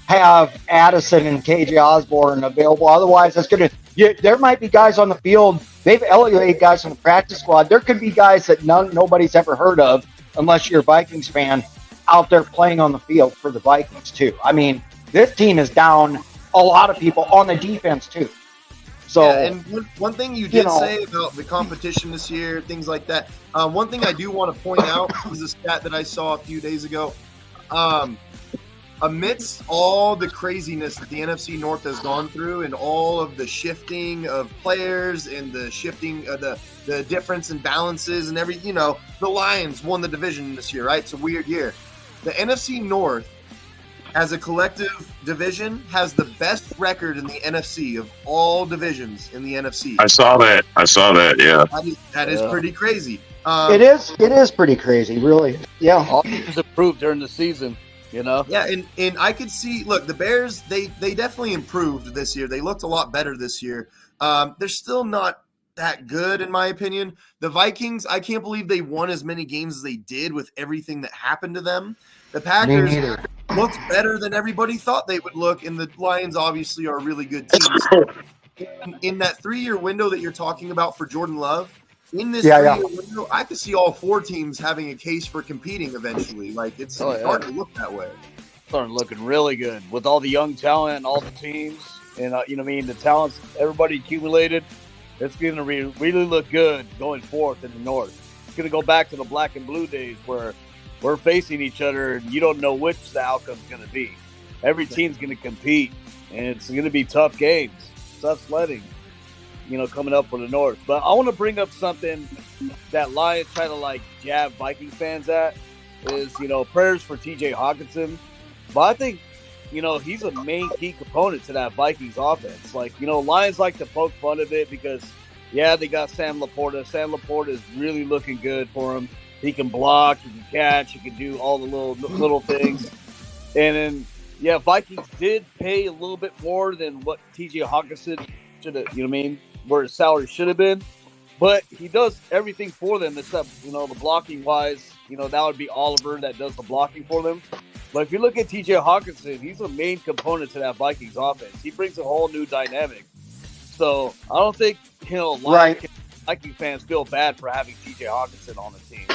have Addison and KJ Osborne available. Otherwise, that's going to. There might be guys on the field. They've elevated guys on the practice squad. There could be guys that nobody's ever heard of, unless you're a Vikings fan, out there playing on the field for the Vikings too. I mean, this team is down a lot of people on the defense too. So, and one thing you did say about the competition this year, things like that. One thing I do want to point out is a stat that I saw a few days ago. Amidst all the craziness that the NFC North has gone through, and all of the shifting of players and the shifting of the difference in balances and everything, the Lions won the division this year, right? It's a weird year. The NFC North, as a collective division, has the best record in the NFC of all divisions in the NFC. I saw that. Yeah. That is pretty crazy. It is pretty crazy, really. Yeah. All teams improved during the season. Yeah, and I could see, look, the Bears, they definitely improved this year. They looked a lot better this year. They're still not that good, in my opinion. The Vikings, I can't believe they won as many games as they did with everything that happened to them. The Packers looked better than everybody thought they would look, and the Lions obviously are a really good team. In that 3-year window that you're talking about for Jordan Love, in this 3-year window, I could see all 4 teams having a case for competing eventually. Like, it's hard to look that way. Starting looking really good with all the young talent and all the teams. And, the talents everybody accumulated, it's going to really look good going forth in the North. It's going to go back to the black and blue days where we're facing each other and you don't know which the outcome's going to be. Every team's going to compete, and it's going to be tough games, tough sledding. Coming up for the North. But I want to bring up something that Lions try to jab Viking fans at is, prayers for TJ Hawkinson. But I think, he's a main key component to that Vikings offense. Lions like to poke fun of it because, they got Sam Laporta. Sam Laporta is really looking good for him. He can block, he can catch, he can do all the little things. And then, Vikings did pay a little bit more than what TJ Hawkinson should have, where his salary should have been, but he does everything for them except, the blocking wise, that would be Oliver that does the blocking for them. But if you look at TJ Hawkinson, he's a main component to that Vikings offense. He brings a whole new dynamic. So I don't think, Viking fans feel bad for having TJ Hawkinson on the team.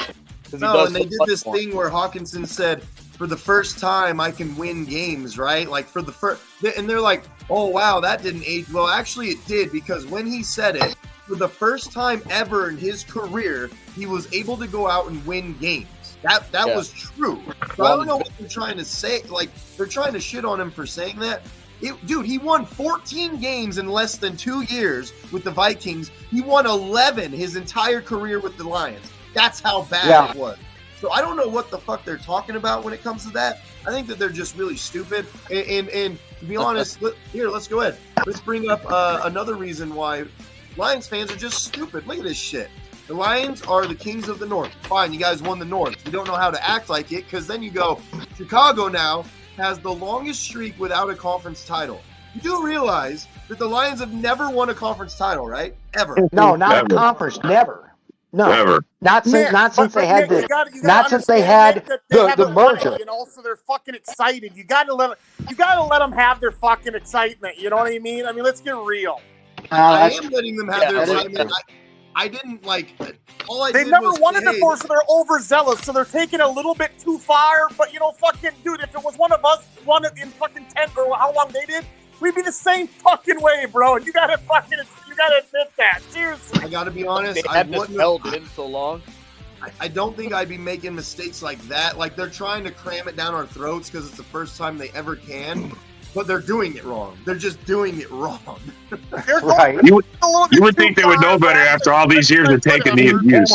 No, and they did this thing where Hawkinson said, for the first time I can win games, right? Like for the first, and they're like, oh wow, that didn't age well. Actually, it did, because when he said it, for the first time ever in his career, he was able to go out and win games. That was true. So I don't know what they're trying to say. Like, they're trying to shit on him for saying that. Dude, he won 14 games in less than 2 years with the Vikings. He won 11 his entire career with the Lions. That's how bad it was. So I don't know what the fuck they're talking about when it comes to that. I think that they're just really stupid. And to be honest, let's go ahead. Let's bring up another reason why Lions fans are just stupid. Look at this shit. The Lions are the kings of the North. Fine, you guys won the North. You don't know how to act like it, because then you go, Chicago now has the longest streak without a conference title. You do realize that the Lions have never won a conference title, right? Ever. No, not a conference. Never. No. Never. Not since they had the merger. Money, so they're fucking excited. You gotta let them have their fucking excitement. You know what I mean? I mean, let's get real. I am letting them have their excitement. I didn't like all I They've did never was won it before, so they're overzealous. So they're taking a little bit too far. But fucking dude, if it was one of us won it in fucking 10 or how long they did, we'd be the same fucking way, bro. You gotta admit that. Seriously. I gotta be honest. They had this held in so long. I don't think I'd be making mistakes like that. Like, they're trying to cram it down our throats because it's the first time they ever can. But they're doing it wrong. They're just doing it wrong. Right. You would think they would know better after all these years of taking the abuse.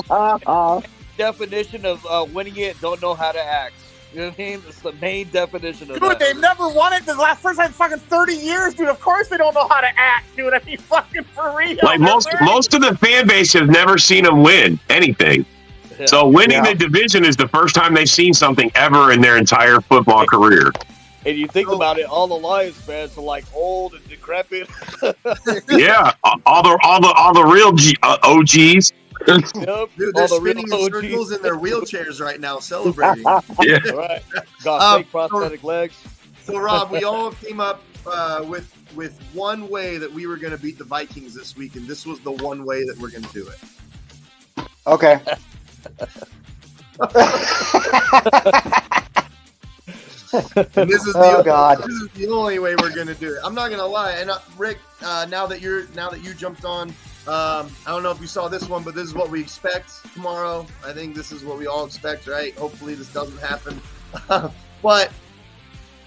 Definition of winning it, don't know how to act. You know what I mean? It's the main definition of dude, that. they've never won it the first time in fucking 30 years, dude. Of course they don't know how to act, dude. I mean, fucking for real. Like, most of the fan base has never seen them win anything. Yeah. So winning the division is the first time they've seen something ever in their entire football career. And you think about it, all the Lions fans are like old and decrepit. Yeah, all the real OGs. Yep. Dude, they're spinning in circles in their wheelchairs right now, celebrating. Yeah, right. Got fake prosthetic legs. So, Rob, we all came up with one way that we were going to beat the Vikings this week, and this was the one way that we're going to do it. Okay. And this is the only way we're gonna do it. I'm not gonna lie. And Rick, now that you jumped on, I don't know if you saw this one, but this is what we expect tomorrow. I think this is what we all expect, right? Hopefully this doesn't happen. But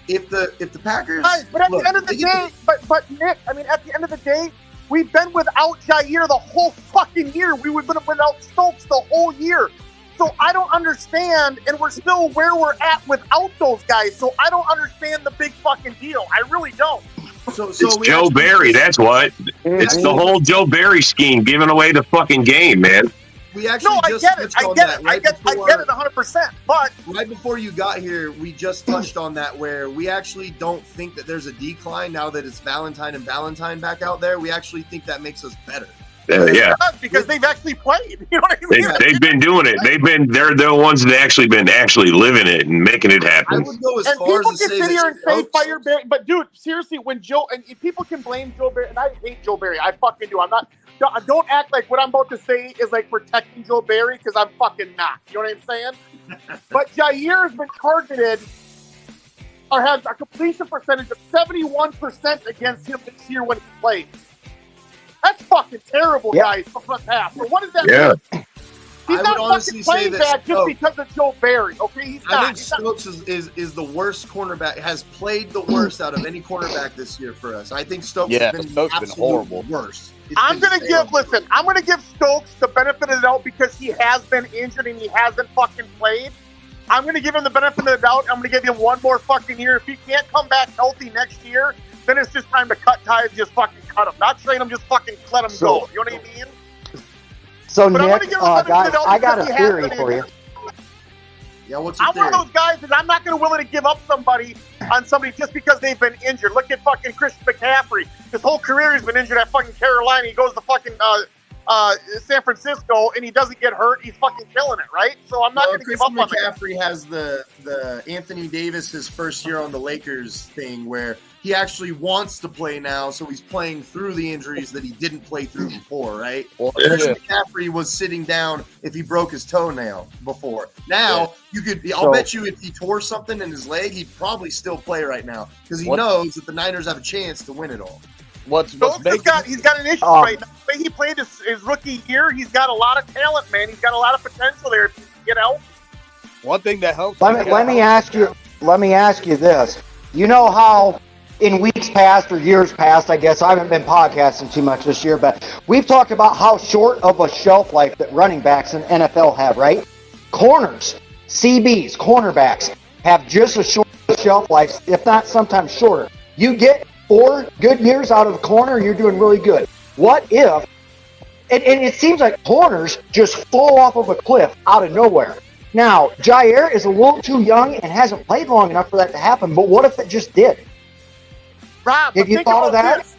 if the Packers, but at the end of the day, but Nick, I mean, at the end of the day, we've been without Jair the whole fucking year. We've been without Stokes the whole year. So I don't understand, and we're still where we're at without those guys. So I don't understand the big fucking deal. I really don't. It's Joe Barry, that's what. It's the whole Joe Barry scheme, giving away the fucking game, man. We actually I get it 100%. But right before you got here, we just touched on that, where we actually don't think that there's a decline now that it's Valentine and Valentine back out there. We actually think that makes us better. Yeah, because they've actually played. You know what I mean? They've been doing it. They're the ones that actually living it and making it happen. I would go as and far people as to can say sit here that and say fire Barry, but dude, seriously, when Joe and people can blame Joe Barry, and I hate Joe Barry, I fucking do. I'm not. Don't act like what I'm about to say is like protecting Joe Barry, because I'm fucking not. You know what I'm saying? But Jair has been targeted, or has a completion percentage of 71% against him this year when he plays. That's fucking terrible, guys, from front pass. So what does that mean? He's not fucking playing bad just because of Joe Barry, okay? He's not. I think Stokes is the worst cornerback, has played the worst out of any cornerback this year for us. I think Stokes has been horrible. Worst. I'm gonna give Stokes the benefit of the doubt because he has been injured and he hasn't fucking played. I'm gonna give him the benefit of the doubt. I'm gonna give him one more fucking year. If he can't come back healthy next year, then it's just time to cut ties, just fucking cut him. Not train him, just fucking let him go. You know what I mean? So, but Nick, guys, I got a theory for you. Yeah, what's your I'm one of those guys that I'm not going to willing to give up on somebody just because they've been injured. Look at fucking Christian McCaffrey. His whole career he's been injured at fucking Carolina. He goes to fucking San Francisco and he doesn't get hurt. He's fucking killing it, right? So I'm not going to give up on McCaffrey has the Anthony Davis his first year on the Lakers thing where he actually wants to play now, so he's playing through the injuries that he didn't play through before, right? Well, Christian McCaffrey was sitting down if he broke his toenail before. Now, I'll bet you if he tore something in his leg, he'd probably still play right now because he knows that the Niners have a chance to win it all. He's got an issue right now. The way he played his rookie year, he's got a lot of talent, man. He's got a lot of potential there if he can get out. One thing that helps. Let me ask you this. You know how in weeks past or years past, I guess I haven't been podcasting too much this year, but we've talked about how short of a shelf life that running backs in NFL have, right? Corners, CBs, cornerbacks have just a short shelf life, if not sometimes shorter. You get 4 good years out of a corner, you're doing really good. What if, and it seems like corners just fall off of a cliff out of nowhere. Now, Jair is a little too young and hasn't played long enough for that to happen, but what if it just did? Rob, Have you thought of that? This.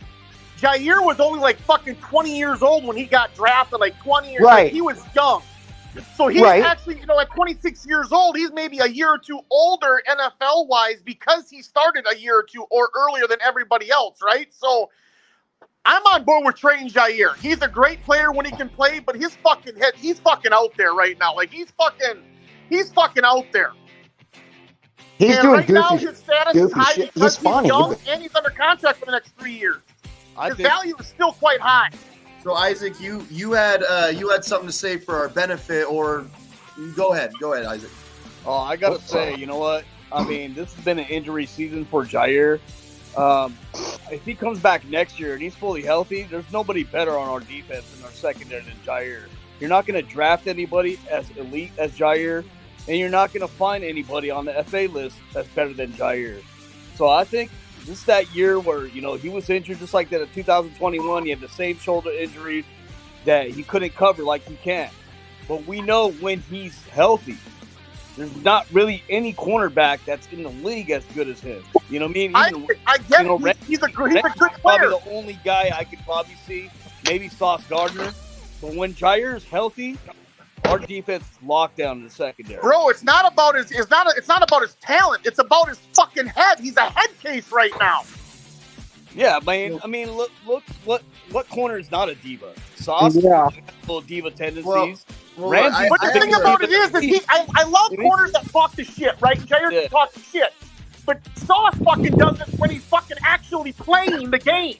Jair was only like fucking 20 years old when he got drafted, like 20 years right. Like he was young. So he's actually, at 26 years old, he's maybe a year or two older NFL-wise because he started a year or two or earlier than everybody else, right? So I'm on board with trading Jair. He's a great player when he can play, but his fucking head, he's fucking out there right now. Like, he's fucking out there. He's and doing right now, his status is high shit. because he's young and he's under contract for the next 3 years. His value is still quite high. So Isaac, you had something to say for our benefit, or go ahead, Isaac. Oh, I gotta say, you know what? I mean, this has been an injury season for Jair. If he comes back next year and he's fully healthy, there's nobody better on our defense and our secondary than Jair. You're not going to draft anybody as elite as Jair, and you're not going to find anybody on the FA list that's better than Jair. So I think this is that year where, he was injured just like that in 2021. He had the same shoulder injury that he couldn't cover like he can. But we know when he's healthy, there's not really any cornerback that's in the league as good as him. You know what I mean? I get it. He's a good player. Probably the only guy I could probably see, maybe Sauce Gardner. But when Jair is healthy, our defense is locked down in the secondary. Bro, it's not about his talent. It's about his fucking head. He's a head case right now. Yeah, man. I mean, look what corner is not a diva? Sauce, little diva tendencies. Ramsey, but the thing about it is I love corners that talk the shit, right? Jair can talk the shit. But Sauce fucking does it when he's fucking actually playing the game.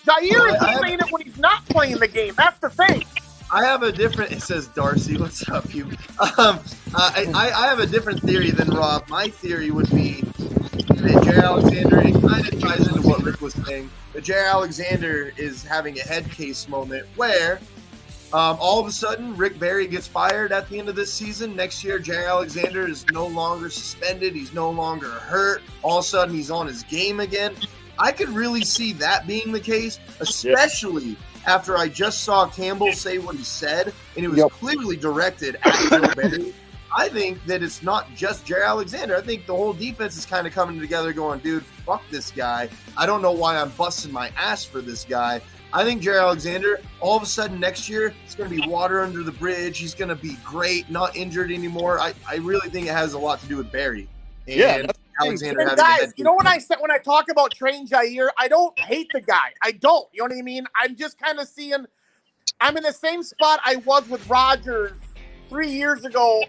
Jair is saying it when he's not playing the game. That's the thing. I have a different. It says Darcy. What's up, you? I have a different theory than Rob. My theory would be that Jair Alexander. It kind of ties into what Rick was saying. That Jair Alexander is having a head case moment where, all of a sudden, Rick Barry gets fired at the end of this season. Next year, Jair Alexander is no longer suspended. He's no longer hurt. All of a sudden, he's on his game again. I could really see that being the case, especially after I just saw Campbell say what he said, and it was clearly directed at Joe Barry. I think that it's not just Jair Alexander. I think the whole defense is kind of coming together going, dude, fuck this guy. I don't know why I'm busting my ass for this guy. I think Jair Alexander, all of a sudden next year, it's going to be water under the bridge. He's going to be great, not injured anymore. I really think it has a lot to do with Barry. And Alexander and guys, you know when I talk about trading Jair, I don't hate the guy. I don't. You know what I mean? I'm just kind of seeing. I'm in the same spot I was with Rodgers 3 years ago.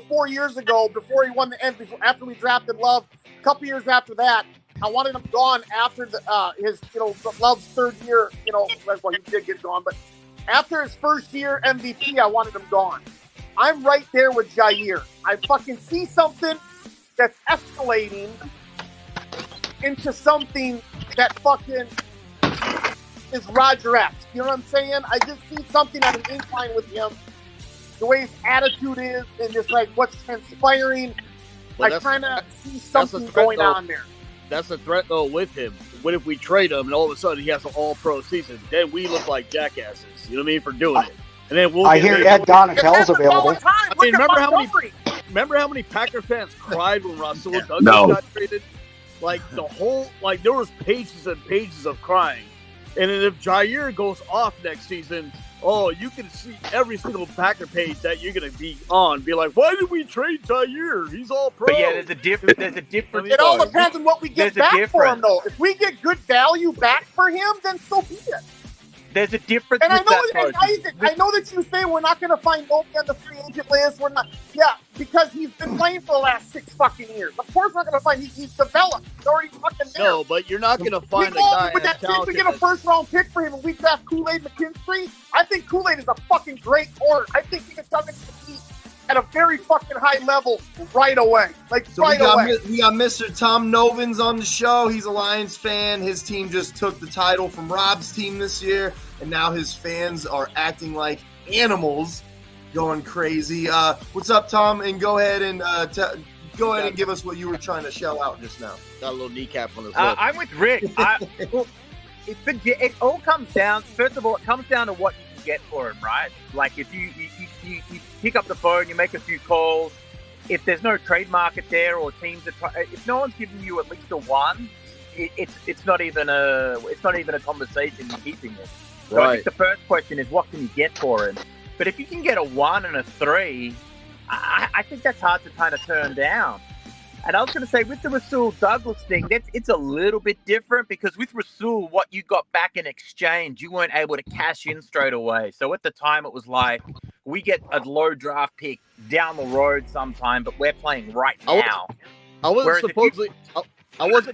4 years ago, before he won the MVP, after we drafted Love. A couple years after that, I wanted him gone after his Love's third year. Well, he did get gone, but after his first year MVP, I wanted him gone. I'm right there with Jair. I fucking see something that's escalating into something that fucking is Roger-esque. You know what I'm saying? I just see something at an incline with him. The way his attitude is and just like what's transpiring. Well, I kind of see something going on there. That's a threat, though, with him. What if we trade him and all of a sudden he has an all-pro season? Then we look like jackasses. You know what I mean? For doing it. And then I hear Ed Donatel's available. I mean, remember how many Packer fans cried when Russell Douglas got traded? Like there was pages and pages of crying. And then if Jair goes off next season, you can see every single Packer page that you're going to be on. Be like, why did we trade Jair? He's all pro. But yeah, there's a difference. It all depends on what we get back for him, though. If we get good value back for him, then so be it. There's a difference. And I with know, that and Isaac, I know that you say we're not going to find nobody on the free agent list. We're not, because he's been playing for the last 6 fucking years. Of course, we're not going to find. He's developed. He's already fucking there. No, but you're not going to find a guy. With that chance to get a first-round pick for him, and we draft Kool-Aid McKinstry. I think Kool-Aid is a fucking great corner. I think he can come into the league at a very fucking high level right away. We got Mr. Tom Novins on the show. He's a Lions fan. His team just took the title from Rob's team this year, and now his fans are acting like animals, going crazy. What's up, Tom? And go ahead and give us what you were trying to shell out just now. Got a little kneecap on his lip. I'm with Rick. It all comes down. First of all, it comes down to what you can get for him, right? Like if you pick up the phone, you make a few calls. If there's no trade market there, or teams if no one's giving you at least a 1, it's not even a conversation you're keeping it. So Right. I think the first question is, what can you get for him? But if you can get a 1 and a 3, I think that's hard to kind of turn down. And I was going to say, with the Rasul Douglas thing, it's a little bit different, because with Rasul, what you got back in exchange, you weren't able to cash in straight away. So at the time, it was like, we get a low draft pick down the road sometime, but we're playing right now. I wasn't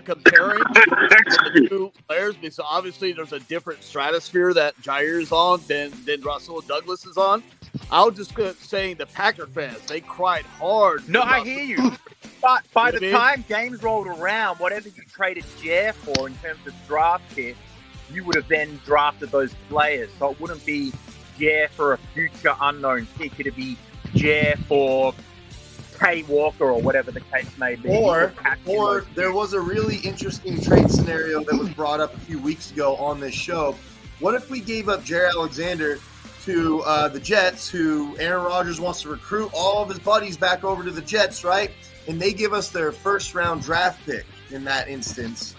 comparing the two players, because obviously there's a different stratosphere that Jair's on than Russell Douglas is on. I was just saying the Packer fans, they cried hard. No, I hear you. But by the time games rolled around, whatever you traded Jair for in terms of draft picks, you would have then drafted those players. So it wouldn't be Jair for a future unknown pick. It'd be Jair for Kay Walker or whatever the case may be. Or there was a really interesting trade scenario that was brought up a few weeks ago on this show. What if we gave up Jair Alexander to the Jets, who Aaron Rodgers wants to recruit all of his buddies back over to the Jets, right? And they give us their first-round draft pick in that instance.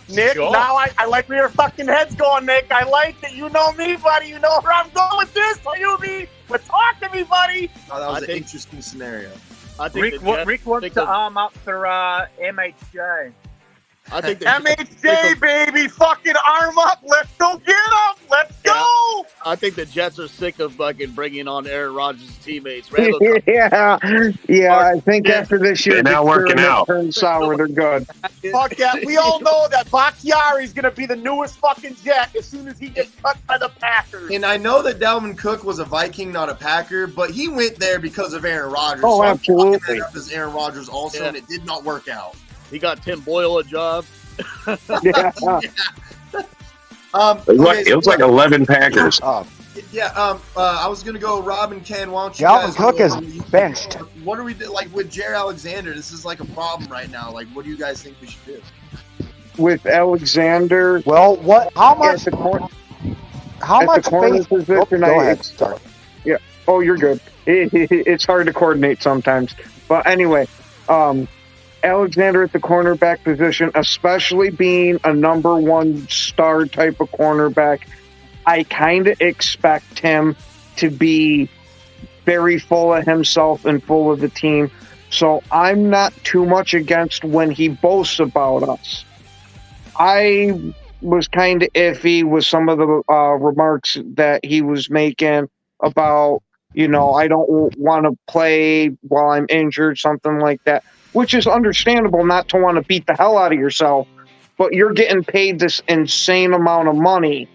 Nick, now I like where your fucking head's going, Nick. I like it. You know me, buddy. You know where I'm going with this. But talk to me, buddy. Oh, that was an interesting scenario. I think Rick wants to arm up for MHJ. I think MHJ, baby, fucking arm up. Let's go get him. Let's go. I think the Jets are sick of fucking bringing on Aaron Rodgers' teammates. Yeah. I think after this year, they're now working out. Turns sour, they're good. Fuck yeah. We all know that Bakhtiari is going to be the newest fucking Jet as soon as he gets cut by the Packers. And I know that Dalvin Cook was a Viking, not a Packer, but he went there because of Aaron Rodgers. Oh, so absolutely. I'm up as Aaron Rodgers also, and it did not work out. He got Tim Boyle a job. Yeah. It was like 11 Packers. I was gonna go Rob and Ken. Why don't you Dalvin guys Cook go is over- benched. What are we like with Jair Alexander? This is like a problem right now. Like, what do you guys think we should do? With Alexander, well, how much? At the corner space? position, Go ahead. Sorry. Yeah. Oh, you're good. It's hard to coordinate sometimes. But anyway, Alexander at the cornerback position, especially being a number 1 star type of cornerback, I kind of expect him to be very full of himself and full of the team. So I'm not too much against when he boasts about us. I was kind of iffy with some of the remarks that he was making about, I don't want to play while I'm injured, something like that, which is understandable not to want to beat the hell out of yourself, but you're getting paid this insane amount of money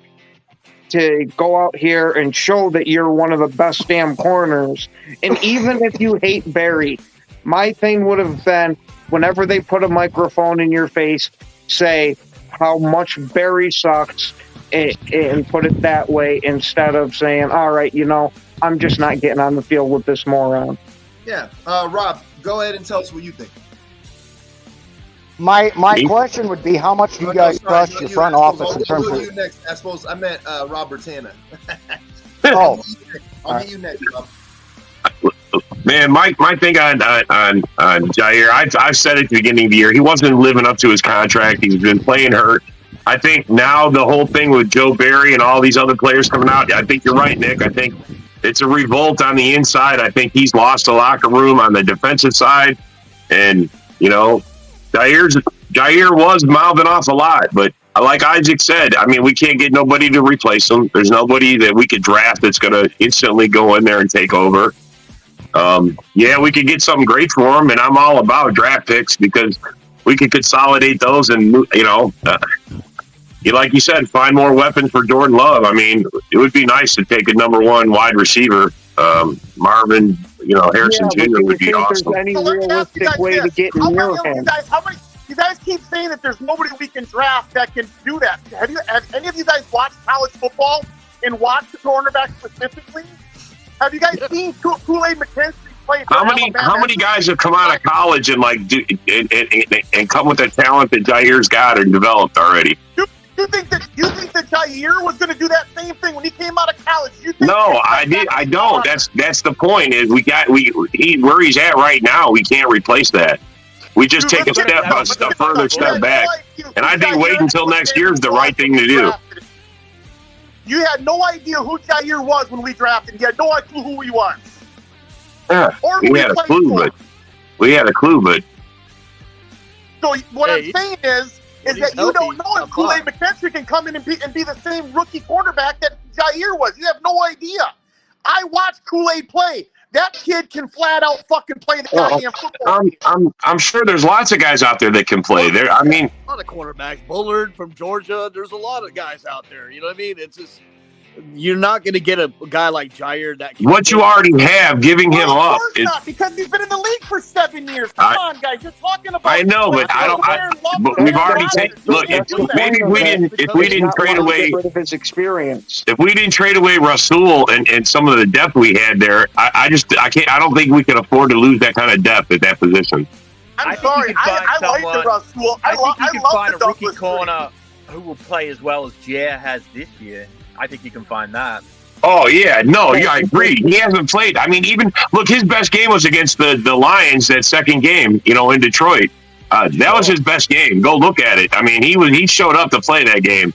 to go out here and show that you're one of the best damn corners. And even if you hate Barry, my thing would have been, whenever they put a microphone in your face, say how much Barry sucks and put it that way, instead of saying, all right, I'm just not getting on the field with this moron. Yeah. Rob, go ahead and tell us what you think. My question would be, how much do you guys trust your front office in terms of... Next. I suppose I meant Rob Bertana. Oh. I'll get you next, Rob. Man, my thing on Jair, I've said it at the beginning of the year, he wasn't living up to his contract. He's been playing hurt. I think now the whole thing with Joe Barry and all these other players coming out, I think you're right, Nick. I think it's a revolt on the inside. I think he's lost the locker room on the defensive side. And, you know, Jair was mouthing off a lot. But like Isaac said, I mean, we can't get nobody to replace him. There's nobody that we could draft that's going to instantly go in there and take over. Yeah, we could get something great for him. And I'm all about draft picks because we could consolidate those and, you know, like you said, find more weapons for Jordan Love. I mean, it would be nice to take a number one wide receiver. Marvin, you know, Harrison Jr. would be awesome. There's any realistic way to get near him? You guys keep saying that there's nobody we can draft that can do that. Have any of you guys watched college football and watched the cornerback specifically? Have you guys seen Kool-Aid McKinstry play? How many guys have come out of college and like and come with the talent that Jair's got and developed already? You think that Jair was going to do that same thing when he came out of college? No, I don't. That's the point. Is where he's at right now? We can't replace that. We just take a further step back, and I think wait until next year is the right thing to do. You had no idea who Jair was when we drafted. You had no idea who he was. Yeah, we had a clue, but. So what I'm saying is that you don't know if Kool-Aid McKinstry can come in and be the same rookie quarterback that Jair was. You have no idea. I watched Kool-Aid play. That kid can flat out fucking play the goddamn football. I'm sure there's lots of guys out there that can play. I mean, a lot of quarterbacks. Bullard from Georgia. There's a lot of guys out there. You know what I mean? It's just you're not going to get a guy like Jair that can what you already have, giving him up. Not, because he's been in the league for 7 years. Come on, guys. You're talking about. I know, but I don't. But we've already taken. Look, if we didn't trade away his experience, if we didn't trade away Rasul and some of the depth we had there, I don't think we can afford to lose that kind of depth at that position. I'm sorry. I like the Rasul. I think you can find a rookie Douglas corner who will play as well as Jair has this year. I think you can find that. Oh, yeah. No, yeah, I agree. He hasn't played. I mean, even, look, his best game was against the Lions, that second game, you know, in Detroit. That was his best game. Go look at it. I mean, he showed up to play that game.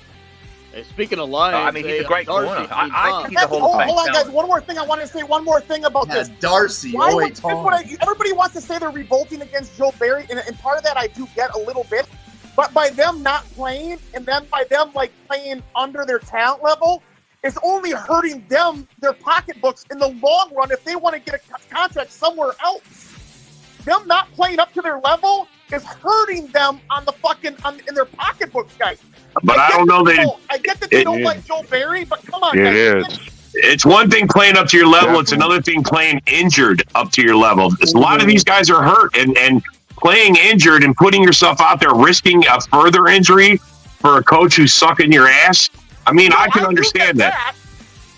Hey, speaking of Lions, I mean, he's a great corner. I think he's a Hold on, guys. One more thing. I want to say one more thing about this. Darcy. Everybody wants to say they're revolting against Joe Barry, and part of that I do get a little bit. But by them not playing, and then by them like playing under their talent level, it's only hurting them, their pocketbooks in the long run if they want to get a contract somewhere else. Them not playing up to their level is hurting them on the fucking in their pocketbooks, guys. But I don't know that. I get that they don't like Joe Barry, but come on, guys. It is. It's one thing playing up to your level. It's another thing playing injured up to your level. A lot of these guys are hurt and playing injured and putting yourself out there, risking a further injury for a coach who's sucking your ass. I mean, I can understand that.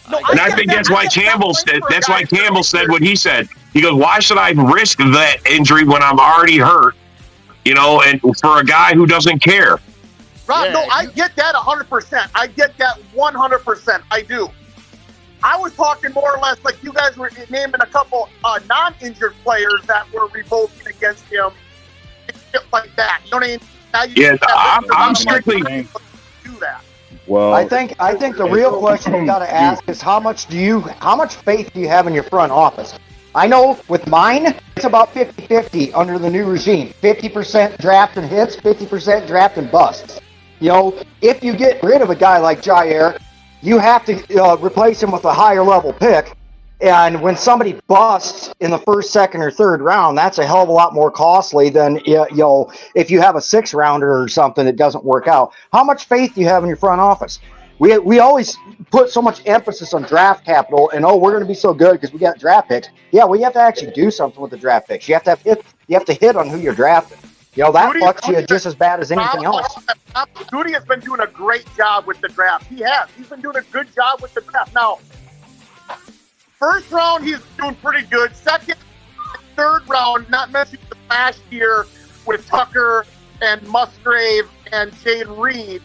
And I think that's why Campbell said. That's why Campbell said what he said. He goes, "Why should I risk that injury when I'm already hurt? You know, and for a guy who doesn't care." Right? No, I get that 100%. I get that 100%. I do. I was talking more or less like you guys were naming a couple non-injured players that were revolting against him. Shit like that. You know what I mean? Yeah, I'm strictly do that. Well, I think the real question you got to ask is how much faith do you have in your front office? I know with mine, it's about 50-50 under the new regime. 50% draft and hits, 50% draft and busts. You know, if you get rid of a guy like Jair, you have to replace him with a higher level pick. And when somebody busts in the first, second, or third round, that's a hell of a lot more costly than if you have a 6-rounder or something that doesn't work out. How much faith do you have in your front office? We always put so much emphasis on draft capital and we're going to be so good because we got draft picks. Yeah, well, you have to actually do something with the draft picks. You have to hit on who you're drafting. You know, that fucks you just as bad as anything else. Goody has been doing a great job with the draft. He has. He's been doing a good job with the draft. Now, first round, he's doing pretty good. Second, third round, not mentioning the last year with Tucker and Musgrave and Jade Reed,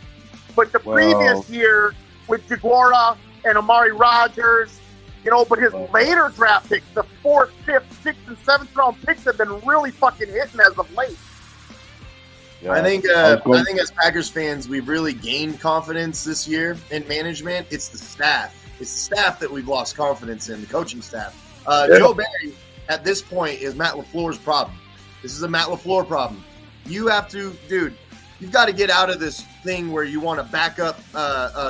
but the previous year with Jaguara and Amari Rogers, you know, but his later draft picks, the 4th, 5th, 6th, and 7th round picks have been really fucking hitting as of late. I think as Packers fans, we've really gained confidence this year in management. It's the staff. It's the staff that we've lost confidence in, the coaching staff. Joe Barry, at this point, is Matt LaFleur's problem. This is a Matt LaFleur problem. You have to, dude, you've got to get out of this thing where you want to back up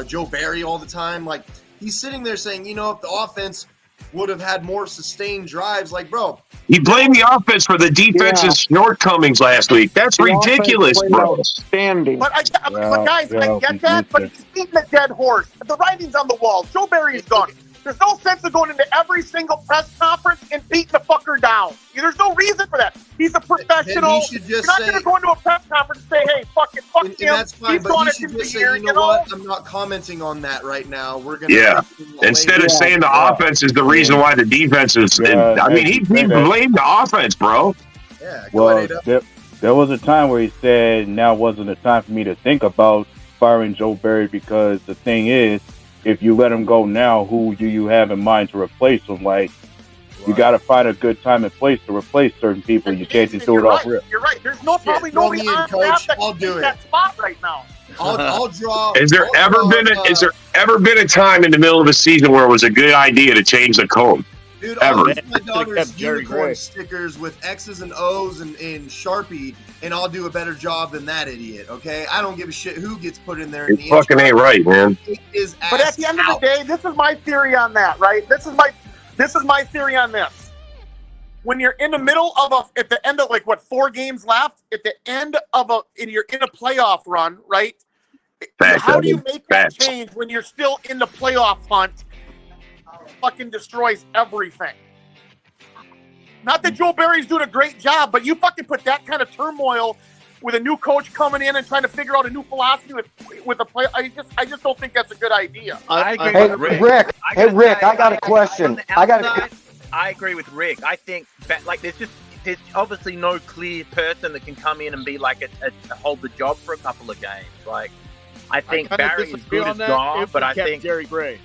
Joe Barry all the time. Like, he's sitting there saying, you know, if the offense would have had more sustained drives, like, bro. He blamed the offense for the defense's shortcomings last week. That's ridiculous, bro. Outstanding. But guys, I get that, but he's beating a dead horse. The writing's on the wall. Joe Barry is gone. There's no sense of going into every single press conference and beating the fucker down. There's no reason for that. He's a professional. You're not going to go into a press conference and say, hey, fuck him. That's fine, he's but gone you it should for just say, year, you know what? I'm not commenting on that right now. We're going to... Yeah. Instead of saying the offense is the reason why the defense is... I mean, he blamed the offense, bro. Yeah, well, there was a time where he said, now wasn't the time for me to think about firing Joe Barry, because the thing is, if you let him go now, who do you have in mind to replace him? Like, you got to find a good time and place to replace certain people. You can't just do it off rip. You're right. There's probably nobody on staff that can take that spot right now. I'll draw. Has there ever been a time in the middle of a season where it was a good idea to change the code? Dude, ever. I'll use my daughter's unicorn stickers with X's and O's and Sharpie, and I'll do a better job than that idiot, okay? I don't give a shit who gets put in there. It fucking ain't right, man. But at the end of the day, this is my theory on that, right? This is my theory on this. When you're in the middle of at the end of 4 games left, at the end of and you're in a playoff run, right? How do you make that change when you're still in the playoff hunt? Fucking destroys everything. Not that Joe Barry's doing a great job, but you fucking put that kind of turmoil with a new coach coming in and trying to figure out a new philosophy with the play. I just don't think that's a good idea. I agree Hey, with Rick. I got a question. I agree with Rick. I think there's obviously no clear person that can come in and be like a hold the job for a couple of games. Like, I think Barry is good as gone, but I think Jerry Gray.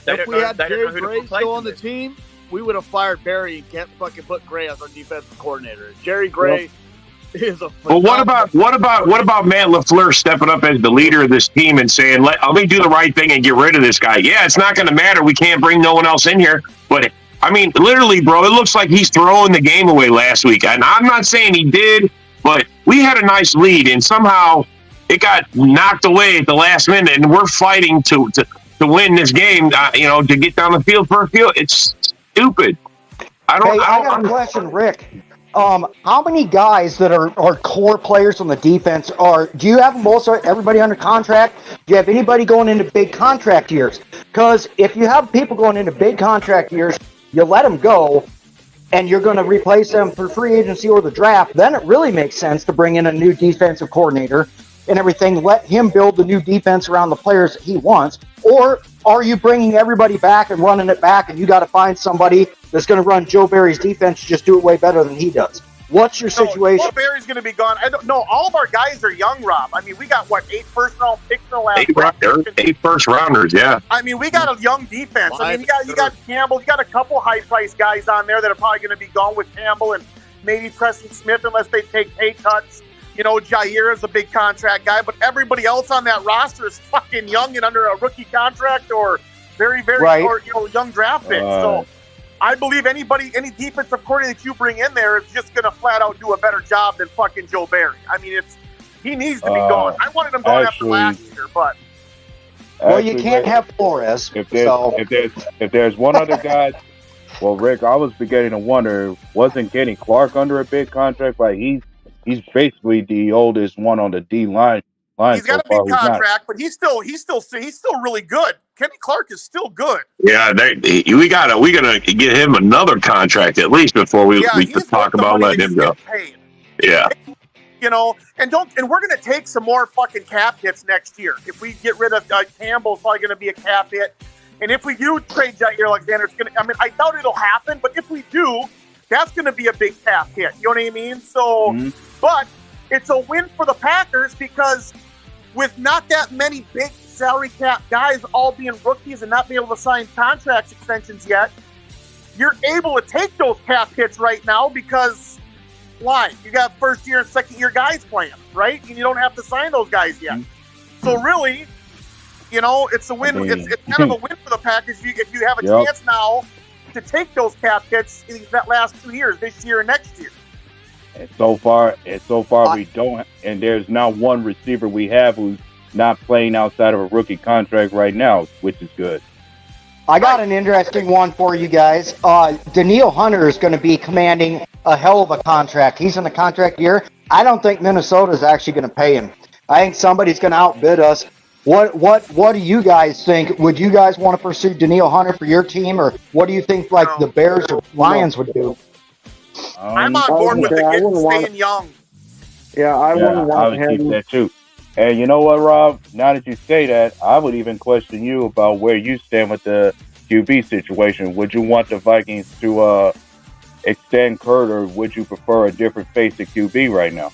They If we had Jerry Gray still on the team, we would have fired Barry and can't fucking put Gray as our defensive coordinator. Jerry Gray is a. Well, what about Matt LaFleur stepping up as the leader of this team and saying, "Let me do the right thing and get rid of this guy"? Yeah, it's not going to matter. We can't bring no one else in here. But I mean, literally, bro, it looks like he's throwing the game away last week. And I'm not saying he did, but we had a nice lead, and somehow it got knocked away at the last minute, and we're fighting to win this game, to get down the field for a field. It's stupid. I got a question, Rick. How many guys that are core players on the defense do you have everybody under contract? Do you have anybody going into big contract years? Because if you have people going into big contract years, you let them go, and you're going to replace them for free agency or the draft, then it really makes sense to bring in a new defensive coordinator and everything, let him build the new defense around the players that he wants. Or are you bringing everybody back and running it back, and you got to find somebody that's going to run Joe Barry's defense, just do it way better than he does? What's your situation? Joe Barry's going to be gone. I don't know. All of our guys are young, Rob. I mean, we got 8 first-round picks in the last 8 first-rounders, yeah. I mean, we got a young defense. I mean, you got Campbell. You got a couple high-priced guys on there that are probably going to be gone with Campbell and maybe Preston Smith unless they take pay cuts. Jair is a big contract guy, but everybody else on that roster is fucking young and under a rookie contract or very, very young draft picks. So I believe any defensive coordinator that you bring in there is just going to flat out do a better job than fucking Joe Barry. I mean, he needs to be gone. I wanted him gone after last year, but. Well, you can't have Flores. If there's one other guy, well, Rick, I was beginning to wonder, wasn't Kenny Clark under a big contract? Like he's basically the oldest one on the D line. He's got a big contract, but he's still really good. Kenny Clark is still good. Yeah, we gotta get him another contract at least before we talk about letting him go. Paid. Yeah. And we're gonna take some more fucking cap hits next year. If we get rid of Campbell's probably gonna be a cap hit. And if we do trade Jair Alexander, I doubt it'll happen, but if we do, that's gonna be a big cap hit. You know what I mean? So but it's a win for the Packers because with not that many big salary cap guys all being rookies and not being able to sign contract extensions yet, you're able to take those cap hits right now because Why? You got first year and second year guys playing, right? And you don't have to sign those guys yet. So really, you know, it's a win. It's kind of a win for the Packers if you have a chance now to take those cap hits in that last 2 years, this year and next year. And so far we don't. And there's not one receiver we have who's not playing outside of a rookie contract right now, which is good. I got an interesting one for you guys. Daniil Hunter is going to be commanding a hell of a contract. He's in a contract year. I don't think Minnesota is actually going to pay him. I think somebody's going to outbid us. What do you guys think? Would you guys want to pursue Daniil Hunter for your team, or what do you think like the Bears or Lions would do? I'm on board with the kid staying young. Yeah, I wouldn't want would him. keep that too. And you know what, Rob? Now that you say that, I would even question you about where you stand with the QB situation. Would you want the Vikings to extend Kurt, or would you prefer a different face at QB right now?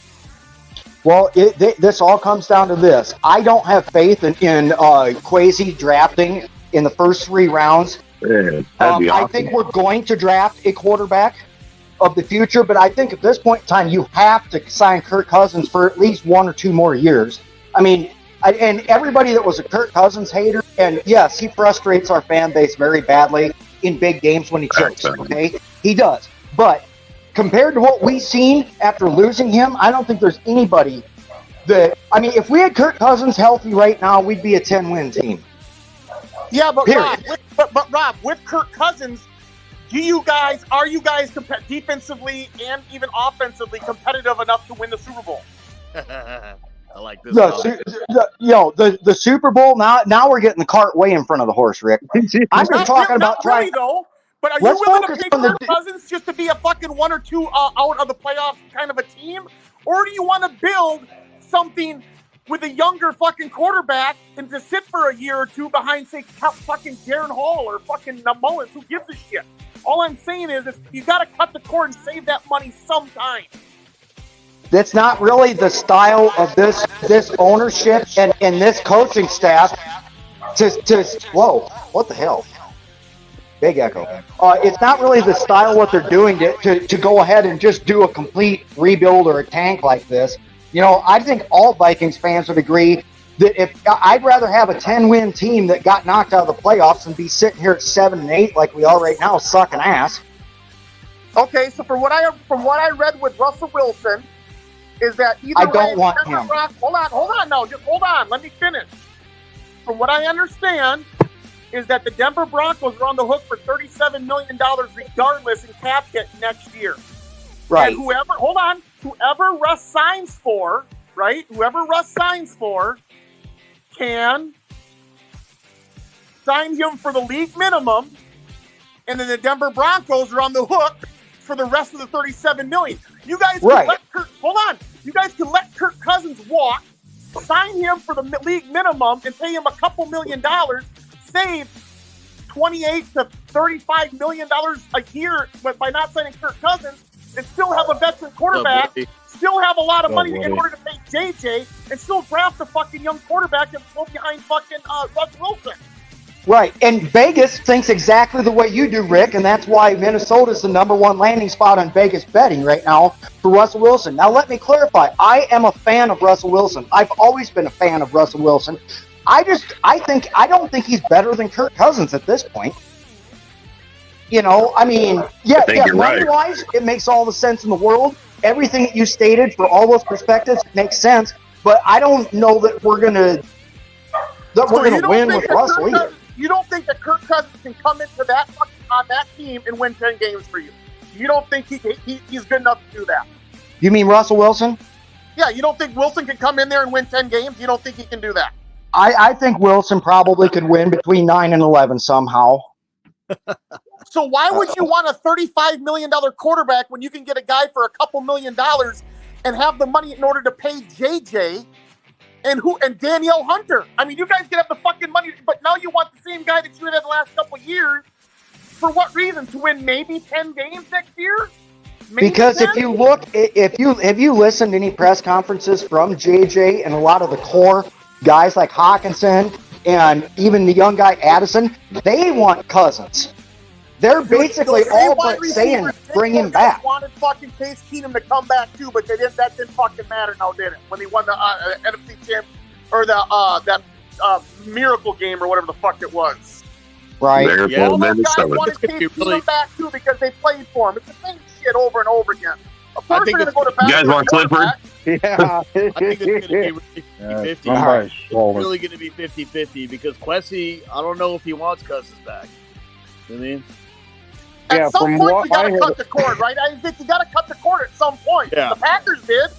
Well, this all comes down to this. I don't have faith in Kwesi drafting in the first 3 rounds. Yeah, that'd be awesome. I think we're going to draft a quarterback of the future, but I think at this point in time, you have to sign Kirk Cousins for at least 1 or 2 more years. I mean, and everybody that was a Kirk Cousins hater, and yes, he frustrates our fan base very badly in big games when he chokes, okay? He does. But compared to what we've seen after losing him, I don't think there's anybody that, I mean, if we had Kirk Cousins healthy right now, we'd be a 10-win team. Yeah, but Rob, with Kirk Cousins, are you guys defensively and even offensively competitive enough to win the Super Bowl? I like this. The Super Bowl, now we're getting the cart way in front of the horse, Rick. I'm just talking about trying. Really, though. But are you willing to pay Kirk Cousins just to be a fucking 1 or 2 out of the playoffs kind of a team? Or do you want to build something with a younger fucking quarterback and to sit for a year or 2 behind, say, fucking Darren Hall or fucking Mullins? Who gives a shit? All I'm saying is you got to cut the cord and save that money sometime. That's not really the style of this ownership and this coaching staff. Whoa, what the hell? Big echo. It's not really the style what they're doing to go ahead and just do a complete rebuild or a tank like this. You know, I think all Vikings fans would agree that if I'd rather have a 10-win team that got knocked out of the playoffs than be sitting here at 7 and 8 like we are right now, sucking ass. Okay, so from what I read with Russell Wilson, is that either I don't want him. Hold on, no, just hold on. Let me finish. From what I understand, is that the Denver Broncos are on the hook for $37 million regardless in cap hit next year. Right. And whoever Russ signs for, right? Whoever Russ signs for can sign him for the league minimum, and then the Denver Broncos are on the hook for the rest of the $37 million. You guys can You guys can let Kirk Cousins walk, sign him for the league minimum, and pay him a couple $1 million, save $28 to $35 million a year by not signing Kirk Cousins, and still have a veteran quarterback, still have a lot of money in order to pay JJ, and still draft a fucking young quarterback and go behind fucking Russ Wilson. Right, and Vegas thinks exactly the way you do, Rick, and that's why Minnesota's the -- 1 landing spot on Vegas betting right now for Russell Wilson. Now, let me clarify. I am a fan of Russell Wilson. I've always been a fan of Russell Wilson. I don't think he's better than Kirk Cousins at this point. You know, I mean, money-wise, it makes all the sense in the world. Everything that you stated for all those perspectives makes sense, but I don't know that we're gonna win with Russell either. You don't think that Kirk Cousins can come into that on that team and win 10 games for you? You don't think he's good enough to do that? You mean Russell Wilson? Yeah, you don't think Wilson can come in there and win 10 games? You don't think he can do that? I think Wilson probably could win between 9 and 11 somehow. So why would you want a $35 million quarterback when you can get a guy for a couple $1 million and have the money in order to pay JJ and Danielle Hunter? I mean, you guys can have the fucking money, but now you want the same guy that you had the last couple of years. For what reason? To win maybe 10 games next year? Maybe because 10? if you listened to any press conferences from JJ and a lot of the core guys like Hawkinson and even the young guy Addison, they want Cousins. Those basically all but saying bring him those guys back. wanted fucking Case Keenum to come back too, but they didn't. That didn't fucking matter now, did it? When they won the NFC champ or that miracle game or whatever the fuck it was. Right. Yeah. All those guys wanted Case Keenum back too because they played for him. It's the same shit over and over again. Of course they're going to go to back. You guys want Clifford? Yeah. I think it's going to be really 50-50. somebody's It's trolling. really going to be 50-50 because Quessy, I don't know if he wants Cousins back. You know what I mean? Yeah, At some from point, what you got I to had- cut the cord, right? I think you got to cut the cord at some point. Yeah. The Packers did.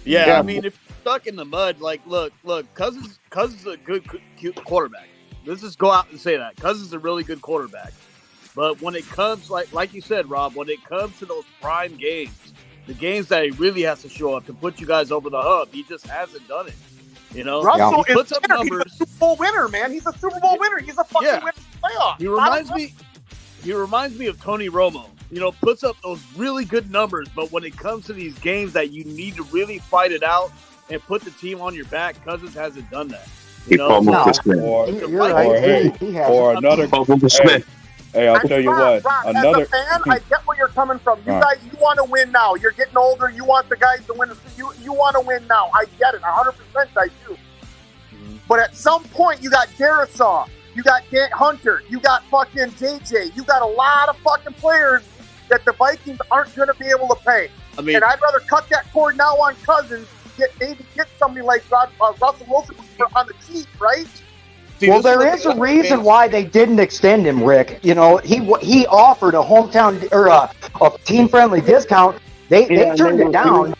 Yeah, Yeah. I mean, if you're stuck in the mud, like, look, Cousins is a good quarterback. Let's just go out and say that. Cousins is a really good quarterback. But when it comes, like you said, Rob, when it comes to those prime games, the games that he really has to show up to put you guys over the hump, he just hasn't done it. You know, Russell he puts is up a winner. numbers. He's a Super Bowl winner, man. He's a Super Bowl winner. He's a fucking Yeah. winner in the playoffs. He reminds me of Tony Romo. You know, puts up those really good numbers, but when it comes to these games that you need to really fight it out and put the team on your back, Cousins hasn't done that. You know, You're right. He has. Or another. Hey, I'll tell you what. Rob, Another. as a fan, I get where you're coming from. You Right. guys, you want to win now. You're getting older. You want the guys to win. You want to win now. I get it. 100% I do. But at some point, you got Darisaw. You got Dan Hunter. You got fucking JJ. You got a lot of fucking players that the Vikings aren't going to be able to pay. I mean, and I'd rather cut that cord now on Cousins. Maybe get somebody like Russell Wilson on the cheap, right? Well, there is a reason why they didn't extend him, Rick. You know, he offered a hometown or a team-friendly discount. They turned it down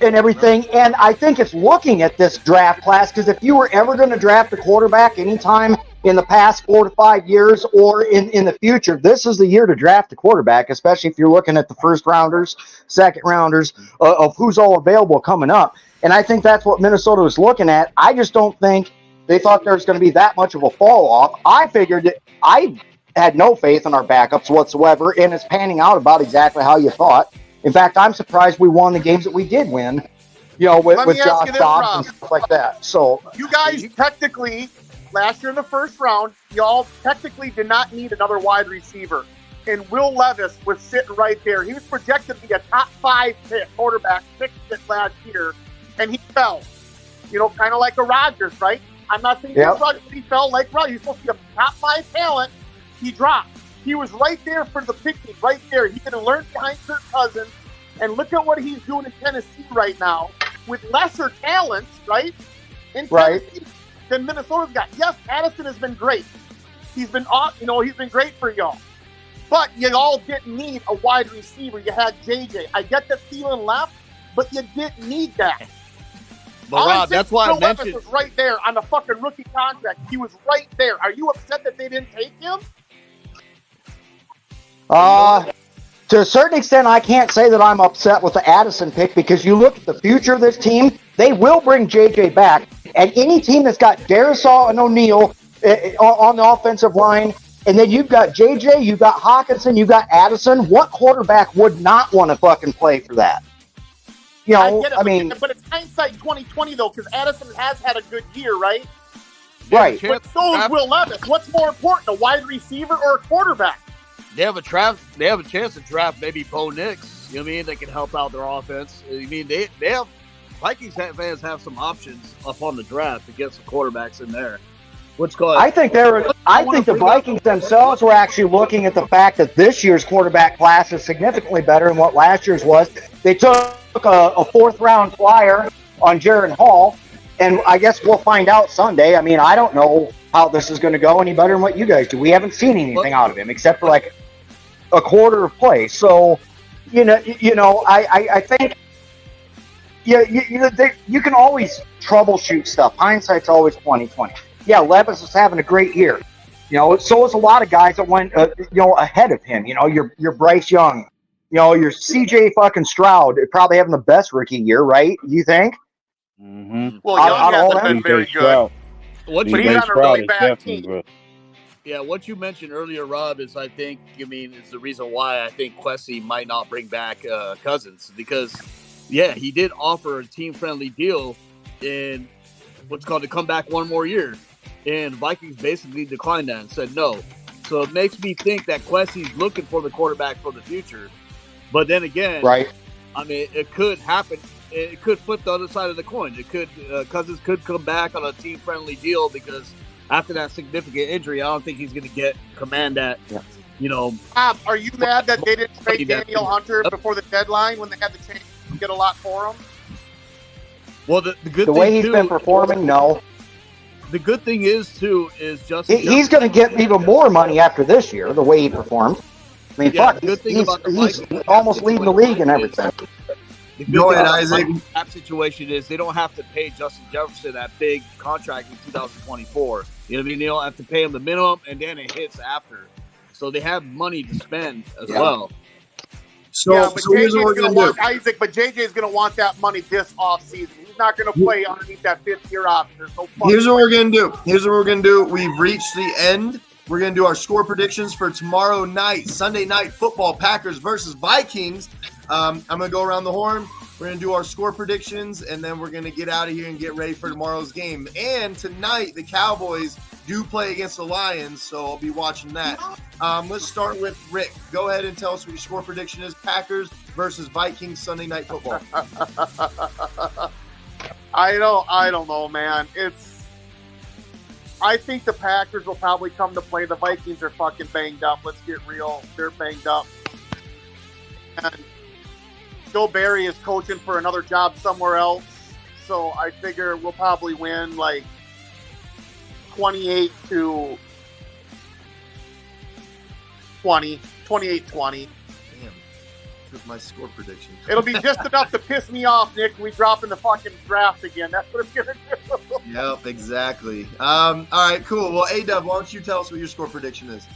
and everything. And I think it's looking at this draft class because if you were ever going to draft a quarterback anytime in the past 4 to 5 years or in the future, this is the year to draft a quarterback, especially if you're looking at the first rounders, second rounders of who's all available coming up. And I think that's what Minnesota was looking at. I just don't think they thought there was going to be that much of a fall off. I figured that I had no faith in our backups whatsoever, and it's panning out about exactly how you thought. In fact, I'm surprised we won the games that we did win, you know, with Josh Dobbs and stuff like that. So you guys technically, last year in the first round, y'all technically did not need another wide receiver. And Will Levis was sitting right there. He was projected to be a top 5 quarterback pick last year, and he fell. You know, kind of like a Rodgers, right? I'm not saying he fell like Rodgers. He's supposed to be a top 5 talent. He dropped. He was right there for the picking, right there. He could have learned behind Kirk Cousins, and look at what he's doing in Tennessee right now with lesser talent, right? In Tennessee than Minnesota's got. Yes, Addison has been great. He's been great for y'all. But you all didn't need a wide receiver. You had JJ. I get that Thielen left, but you didn't need that. But Rob, that's why I mentioned Levis was right there on the fucking rookie contract. He was right there. Are you upset that they didn't take him? To a certain extent, I can't say that I'm upset with the Addison pick because you look at the future of this team, they will bring JJ back. And any team that's got Darisaw and O'Neal on the offensive line, and then you've got JJ, you've got Hawkinson, you've got Addison, what quarterback would not want to fucking play for that? You know, I get it, but it's hindsight 2020 though, because Addison has had a good year, right? Right. But so is Will Levis. What's more important, a wide receiver or a quarterback? They have a chance to draft maybe Bo Nix. You know what I mean? They can help out their offense. I mean, they have Vikings fans have some options up on the draft to get some quarterbacks in there. I think the Vikings themselves were actually looking at the fact that this year's quarterback class is significantly better than what last year's was. They took a 4th-round flyer on Jaron Hall, and I guess we'll find out Sunday. I mean, I don't know how this is going to go any better than what you guys do. We haven't seen anything out of him except for like a quarter of play. So, you know, I think you can always troubleshoot stuff. Hindsight's always 20/20. Yeah, Levis is having a great year. You know, so is a lot of guys that went, ahead of him. You know, your Bryce Young, you know, your CJ fucking Stroud, probably having the best rookie year, right? You think? Mm-hmm. Well, Young hasn't been very good. But he's on a really bad team. Yeah, what you mentioned earlier, Rob, is is the reason why I think Quessy might not bring back Cousins because, yeah, he did offer a team-friendly deal in what's called to come back one more year. And Vikings basically declined that and said no. So it makes me think that Quessy's looking for the quarterback for the future. But then again, Right. I mean, it could happen. It could flip the other side of the coin. It could Cousins could come back on a team-friendly deal because after that significant injury, I don't think he's going to get command that. Yeah. You know, Are you mad that they didn't trade Daniel Hunter before the deadline when they had the chance to get a lot for him? Well, the good The thing way he's too, been performing, no. The good thing is too is Justin. He's going to get even more money after this year. The way he performed. I mean, Yeah, fuck, the good thing he's about the he's Vikings- almost leading the league and everything. The good Go thing ahead, about Isaac. the cap situation is they don't have to pay Justin Jefferson that big contract in 2024. You know what I mean? They don't have to pay him the minimum, and then it hits after. So they have money to spend as well. So, yeah, but so here's what we're JJ's going gonna to do. want Isaac, but JJ's going to want that money this offseason. He's not going to play underneath that 5th-year option. There's no fucking Here's what we're gonna do. Here's what we're gonna do. We've reached the end. We're gonna do our score predictions for tomorrow night, Sunday night football, Packers versus Vikings. I'm gonna go around the horn. We're gonna do our score predictions, and then we're gonna get out of here and get ready for tomorrow's game. And tonight, the Cowboys do play against the Lions, so I'll be watching that. Let's start with Rick. Go ahead and tell us what your score prediction is. Packers versus Vikings Sunday night football. I don't know, man. I think the Packers will probably come to play. The Vikings are fucking banged up. Let's get real. They're banged up. And Joe Barry is coaching for another job somewhere else. So I figure we'll probably win like 28-20. 28-20. Damn, took my score prediction. It'll be just enough to piss me off, Nick, when we drop in the fucking draft again. That's what it's going to do. Yep, exactly. All right, cool. Well, A-Dub, why don't you tell us what your score prediction is?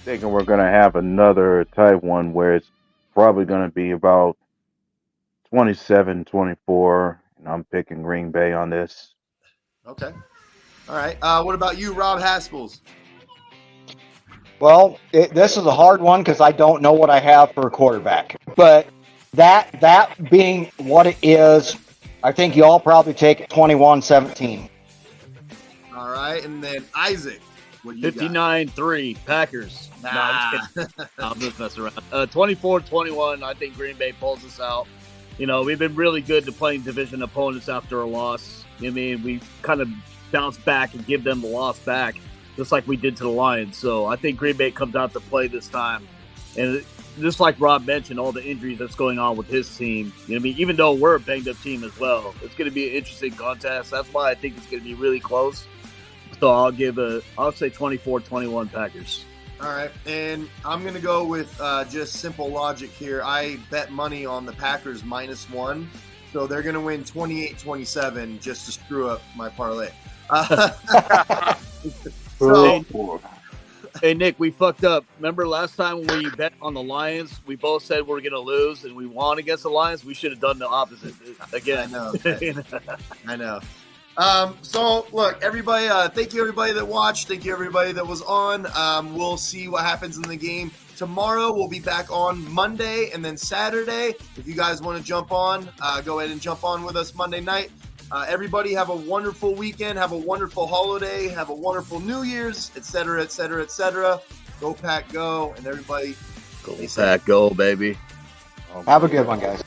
Thinking we're going to have another type one where it's probably going to be about 27-24. And I'm picking Green Bay on this. Okay. All right. What about you, Rob Haspels? Well, this is a hard one because I don't know what I have for a quarterback. But that being what it is, I think you all probably take it 21-17. All right. And then Isaac, what you got? 59-3 Packers. Nah, I'm just kidding. I'm just messing around. 24-21. I think Green Bay pulls us out. You know, we've been really good to playing division opponents after a loss. I mean, we kind of bounce back and give them the loss back, just like we did to the Lions. So I think Green Bay comes out to play this time. And just like Rob mentioned, all the injuries that's going on with his team. You know what I mean? Even though we're a banged-up team as well, it's going to be an interesting contest. That's why I think it's going to be really close. So I'll say 24-21 Packers. All right. And I'm going to go with just simple logic here. I bet money on the Packers -1. So they're going to win 28-27 just to screw up my parlay. Hey, Nick, we fucked up. Remember last time when we bet on the Lions, we both said we were going to lose, and we won against the Lions? We should have done the opposite again. I know. So, look, everybody, thank you, everybody that watched. Thank you, everybody that was on. We'll see what happens in the game. Tomorrow, we'll be back on Monday and then Saturday. If you guys want to jump on, go ahead and jump on with us Monday night. Everybody have a wonderful weekend. Have a wonderful holiday. Have a wonderful New Year's, etc., etc., etc. Go Pack, go. And everybody, go Pack, go, baby. Have a good one, guys.